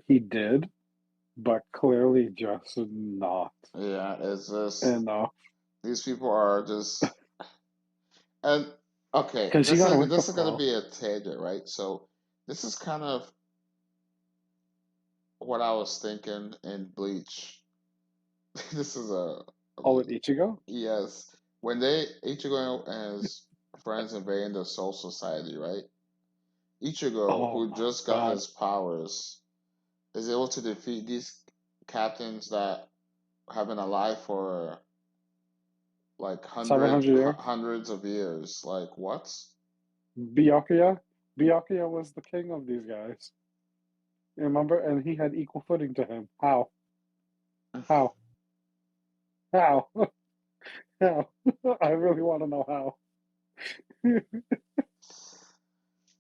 He did, but clearly just not Yeah, it's just enough. these people are just and okay. Because you gotta wake This up, is gonna bro. be a tangent, right? So this is kind of what I was thinking in Bleach. This is a Oh, with Ichigo? yes. When they Ichigo and his friends invade the Soul Society, right? Ichigo, Oh who my just got god. his powers, is able to defeat these captains that have been alive for like 700 years? hundreds of years. Like what? Byakuya? Byakuya was the king of these guys. You remember? And he had equal footing to him. How? How? How? How? I really want to know how.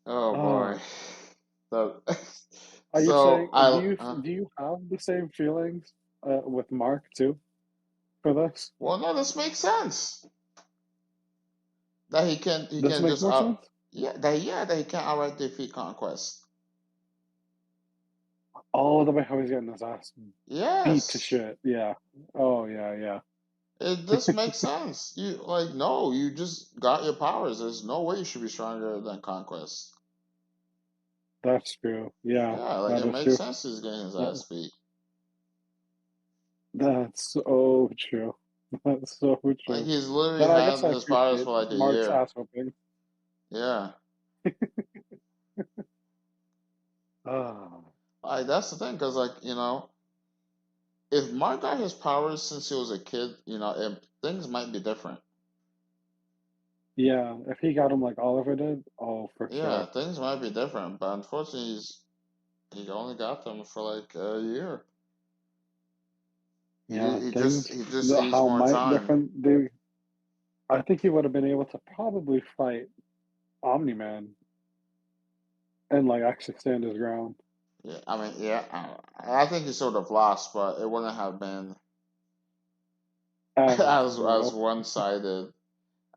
Oh boy. Oh, So, are you so saying? I Do you have the same feelings with Mark too for this? well no, this makes sense. That he This can makes just more sense. that he can outright defeat Conquest. Oh, the way how he's getting his ass beat to Yes. shit. Yeah. Oh yeah, yeah. It just makes sense. You like no, you just got your powers. There's no way you should be stronger than Conquest. That's true. Yeah, Yeah, like that it is makes true. sense he's getting his That, ass beat. that's so true. That's so Like true. he's literally Then I had guess I his powers appreciate for like a Mark's year. ass whooping. Yeah. Ah, Like that's the thing, because if Mark got his powers since he was a kid, things might be different. yeah, if he got him like Oliver did, oh, for Yeah, sure. things might be different, but unfortunately, he only got them for like a year. He Yeah, just he just things, he just needs how more might time. different they, I think he would have been able to probably fight Omni-Man and like actually stand his ground. Yeah, I mean, yeah, I think he sort of lost, but it wouldn't have been As as brutal. one sided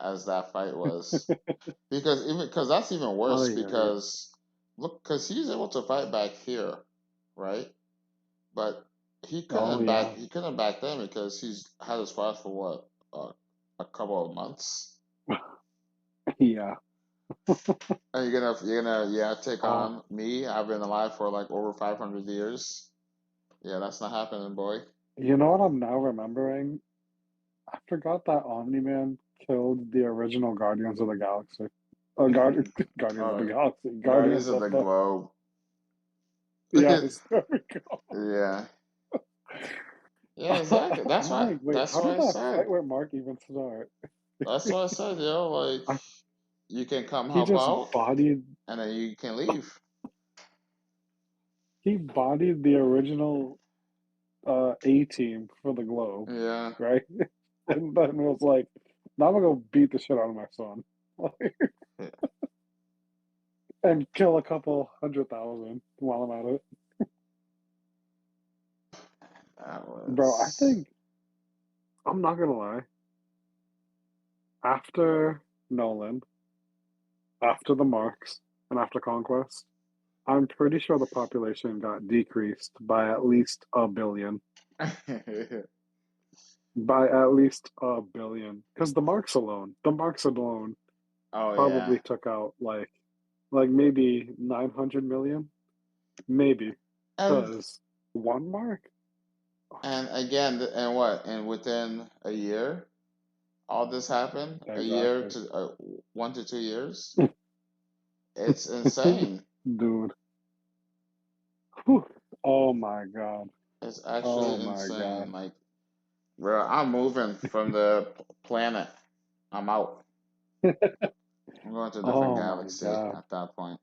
as that fight was, because that's even Oh worse. yeah, yeah. Because look, because he's able to fight back here, right? But Oh yeah. he couldn't back then because he's had his powers for what a couple of months. Yeah. And you're gonna take Oh, on me. I've been alive for like over 500 years. Yeah, that's not happening, boy. you know what I'm now remembering? I forgot that Omni-Man killed the original Guardians of the Galaxy. Guardians of the uh, Galaxy. Guardians Guardians of of the the. Globe. Yes, there we go. Yeah, yeah, exactly. I'm like, wait, That's how why did I that said. fight with Mark even start? That's why I said, yo, like I, you can come he help just out, bodied. and then you can leave. He bodied the original A team for the Globe, Yeah. right? And then was like, now I'm gonna go beat the shit out of my son. And kill a couple 100,000 while I'm at it. That Bro, I was. think, I'm not gonna lie, after Nolan, after the Marks, and after Conquest, I'm pretty sure the population got decreased by at least a billion. By at least a billion. Because the Marks alone Oh yeah. probably took out like maybe 900 million. Maybe. And Because one Mark? and again, and what? And within a year, all this happened. A year Exactly. to 1 to 2 years. It's insane. Dude. Whew. Oh my God. It's Oh actually my insane. God. Like, bro, I'm moving from the planet. I'm out. I'm going to a different Oh my galaxy God. at that point.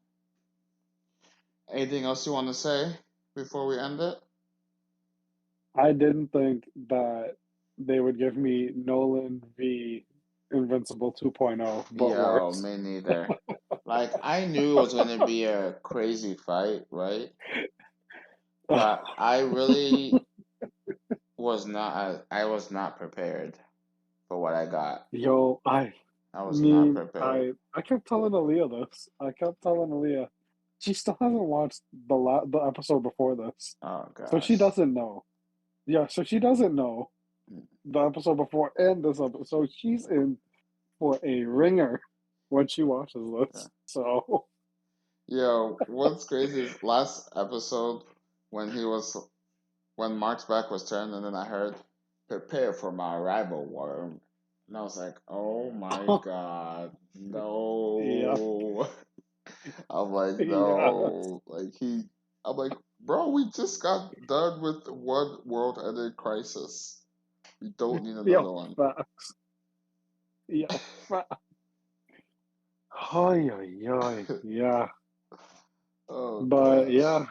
Anything else you want to say before we end it? I didn't think that they would give me Nolan v Invincible 2.0, but Yo, worse. me neither. Like, I knew it was going to be a crazy fight, right? But I really I was not prepared for what I got. Yo, I was not prepared. I kept telling Aaliyah this. I kept telling Aaliyah. She still hasn't watched the episode before this. Oh So she gosh. doesn't know. Yeah, so she doesn't know the episode before and this episode. So she's in for a ringer when she watches Yeah. this. So Yo, what's crazy is last episode when he was when Mark's back was turned, and then I heard, "Prepare for my arrival, worm," and I was like, "Oh my god, yeah, no!" I'm like, yeah, "No!" I'm like, "Bro, we just got done with one world-ending crisis. We don't need yeah, another one." facts. Yeah, facts. Ay, ay, ay, yeah. Oh But gosh. yeah,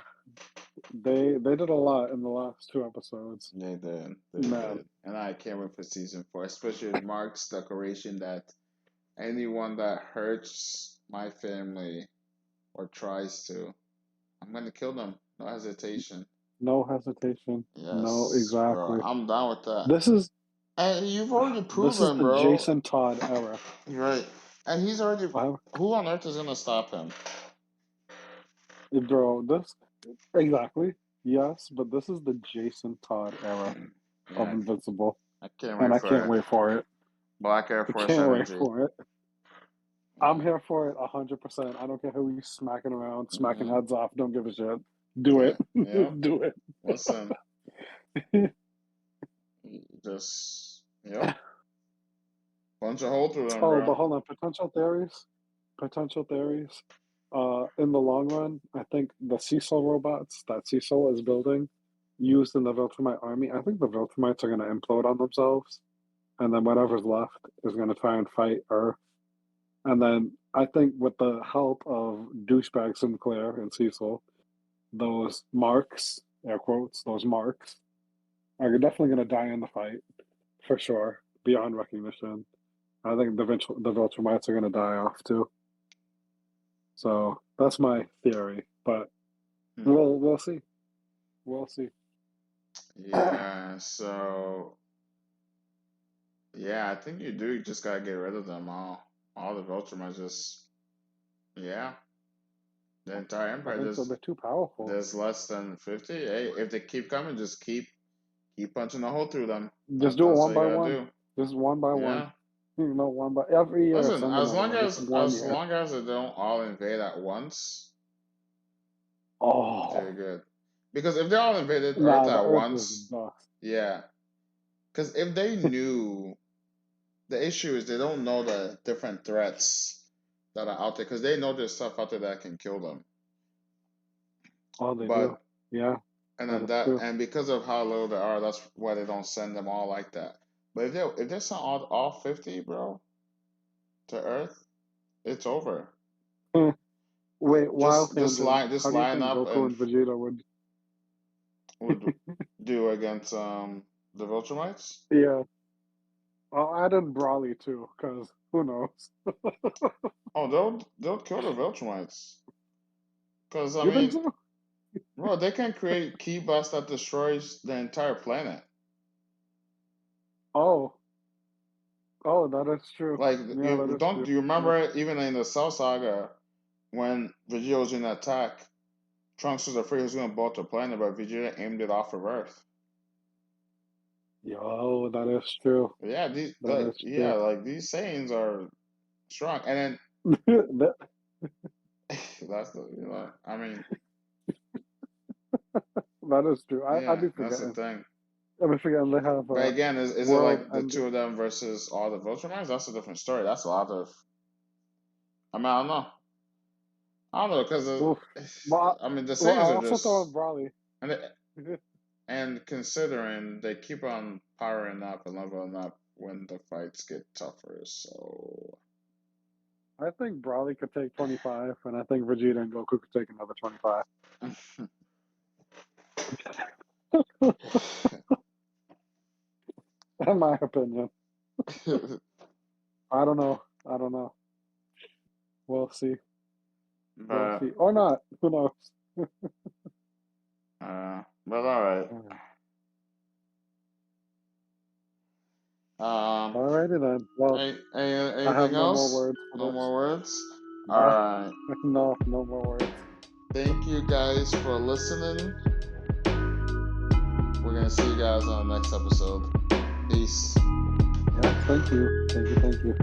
they did a lot in the last two episodes. They did. They Man, did. And I can't wait for season four, especially Mark's declaration that anyone that hurts my family or tries to, I'm gonna kill them. No hesitation. no hesitation. No, Yes, bro. exactly. I'm down with that. This is And you've already this is proven, the bro. Jason Todd era. You're right. And he's already. Wow, Who on earth is gonna stop him? bro, this exactly. Yes, but this is the Jason Todd era of Yeah, Invincible. I can't and wait I for can't it. wait for it. Black Air I Force can't wait energy. for it. I'm here for it 100%. I don't care who he's smacking around, smacking heads off. Don't give a shit. Do it. Yeah. Do it. Listen, just punch a hole through them, Oh, bro. but hold on. Potential theories. Potential theories. In the long run, I think the Cecil robots that Cecil is building, used in the Viltrumite army, I think the Viltrumites are going to implode on themselves, and then whatever's left is going to try and fight Earth. And then I think with the help of douchebag Sinclair and Cecil, those marks, air quotes, those marks, are definitely going to die in the fight, for sure, beyond recognition. I think the Viltrumites are going to die off too. So that's my theory, but we'll see. We'll see. Yeah, so yeah, I think you do. You just gotta get rid of them all. All the Viltrumites just the entire I empire. think so. They're too powerful. There's less than 50. Hey, if they keep coming, just keep punching a hole through them. Just do it That's one what by you gotta one. do. Just one by one. Yeah. You know, one by every year. Listen, Send as another long one. Just as one year. they don't all invade at once, Oh, they're good. Because if they all invaded Earth nah, the at Earth is once, dust. yeah. Because if they knew, the issue is they don't know the different threats that are out there. Because they know there's stuff out there that can kill them. Oh, they do. But Yeah, and that then is true. and because of how little they are, that's why they don't send them all like that. But if they send all 50, bro, to Earth, it's over. Wait, wild tangent. Just How do you line think up Goku and and Vegeta would do against the Viltrumites. Yeah, I'll add in Brawly too, because who knows? Oh, they'll kill the Viltrumites. Because I You think mean, so? bro, they can create key bus that destroys the entire planet. Oh, that is true. Like Yeah, that is true. do you remember even in the Cell Saga when Vegeta was in attack, Trunks was afraid he was gonna blow up the planet, but Vegeta aimed it off of Earth. Yo, that is true. Yeah, like these sayings are strong, and That- then that's I mean, that is true. I'd yeah, be that's the forgetting. thing. I'd be forgetting they have But again, is it world like the two of them versus all the Viltrumites? That's a different story. That's a lot of. I mean, I don't know. I don't know because Well, I mean the well, sayings I'll are also throw just in Brawly. and considering they keep on powering up and leveling up when the fights get tougher, so I think Brawly could take 25, and I think Vegeta and Goku could take another 25. In my opinion. I don't know. We'll see. We'll see. Or not. Who knows? But all right. Alrighty then. Well, anything I have no else? more words for No this. more words? All right. No more words. Thank you guys for listening. We're going to see you guys on the next episode. Peace. Yeah, thank you. Thank you.